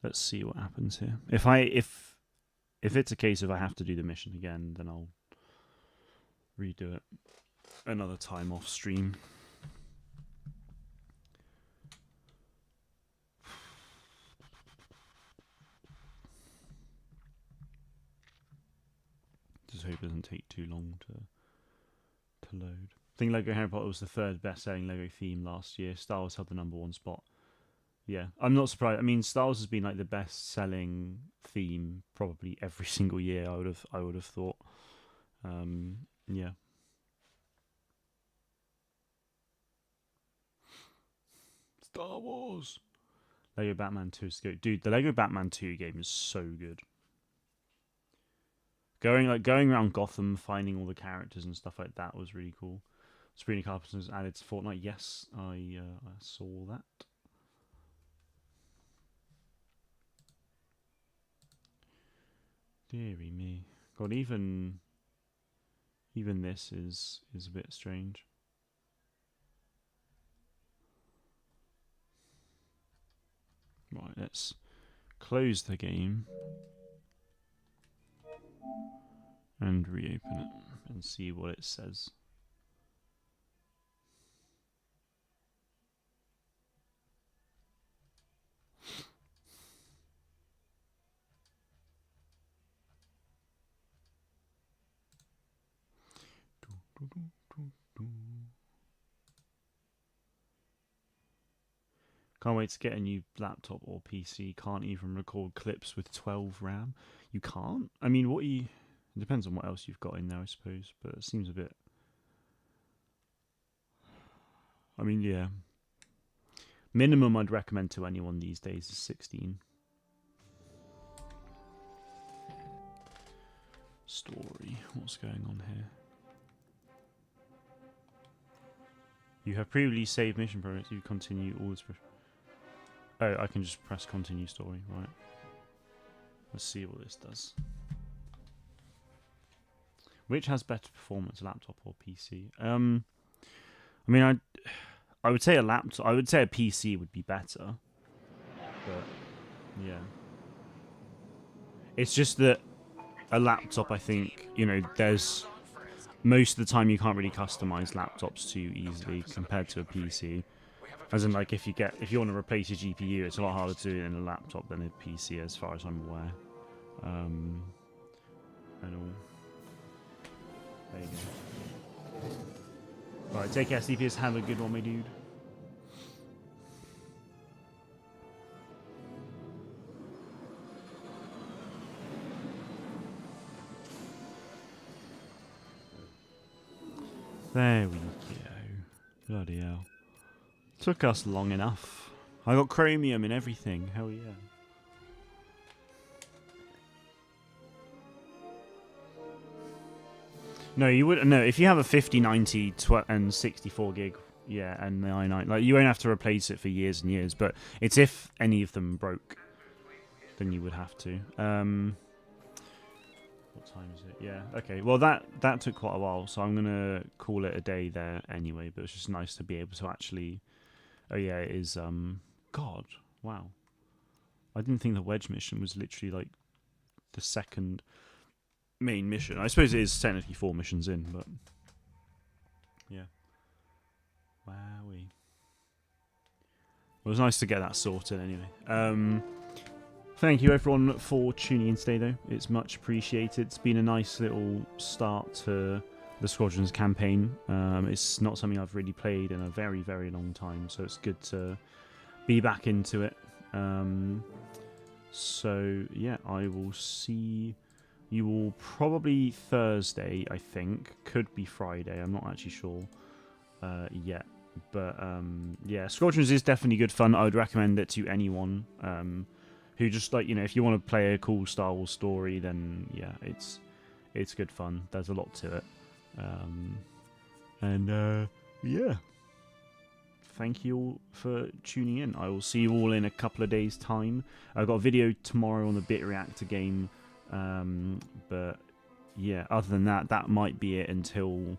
let's see what happens here. If it's a case of I have to do the mission again, then I'll redo it another time off stream. Just hope it doesn't take too long to load. I think Lego Harry Potter was the third best-selling Lego theme last year. Star Wars held the #1 spot. Yeah, I'm not surprised. I mean, Star Wars has been like the best-selling theme probably every single year. I would have thought. Yeah. Star Wars. Lego Batman 2 is good, dude. The Lego Batman 2 game is so good. Going around Gotham, finding all the characters and stuff like that was really cool. Sabrina Carpenter's added to Fortnite. Yes, I saw that. Deary me. God, even this is a bit strange. Right, let's close the game and reopen it and see what it says. Can't wait to get a new laptop or PC. Can't even record clips with 12 RAM. You can't? I mean, it depends on what else you've got in there, I suppose. But it seems a bit... I mean, yeah. Minimum I'd recommend to anyone these days is 16. Story. What's going on here? You have previously saved mission progress. You continue all this... Oh, I can just press continue story, right. Let's see what this does. Which has better performance, laptop or PC? I mean, I would say a laptop. I would say a PC would be better. But yeah, it's just that a laptop, I think, you know, there's most of the time you can't really customize laptops too easily compared to a PC. As in, like, if you want to replace your GPU, it's a lot harder to do it in a laptop than a PC, as far as I'm aware. And all. There you go. Alright, take care, CPS. Have a good one, my dude. There we go. Bloody hell. Took us long enough. I got chromium and everything. Hell yeah. No, you would no. If you have a 5090 and 64 gig, yeah, and the i9, like you won't have to replace it for years and years. But it's if any of them broke, then you would have to. What time is it? Yeah. Okay. Well, that took quite a while, so I'm gonna call it a day there anyway. But it's just nice to be able to actually. Oh yeah, it is. God, wow. I didn't think the wedge mission was literally like the second main mission. I suppose it is technically 4 missions in, but yeah. Wowee. Well, it was nice to get that sorted anyway. Thank you everyone for tuning in today, though. It's much appreciated. It's been a nice little start to the Squadrons campaign. It's not something I've really played in a very, very long time, so it's good to be back into it. So yeah, I will see you all probably Thursday, I think. Could be Friday, I'm not actually sure yet. But yeah, Squadrons is definitely good fun. I would recommend it to anyone who just, like, you know, if you want to play a cool Star Wars story, then yeah, it's good fun. There's a lot to it. Yeah, thank you all for tuning in. I will see you all in a couple of days' time. I've got a video tomorrow on the Bit Reactor game, but yeah, other than that, that might be it until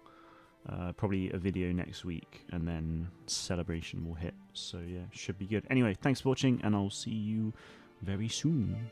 probably a video next week, and then Celebration will hit. So yeah, should be good. Anyway, thanks for watching, and I'll see you very soon.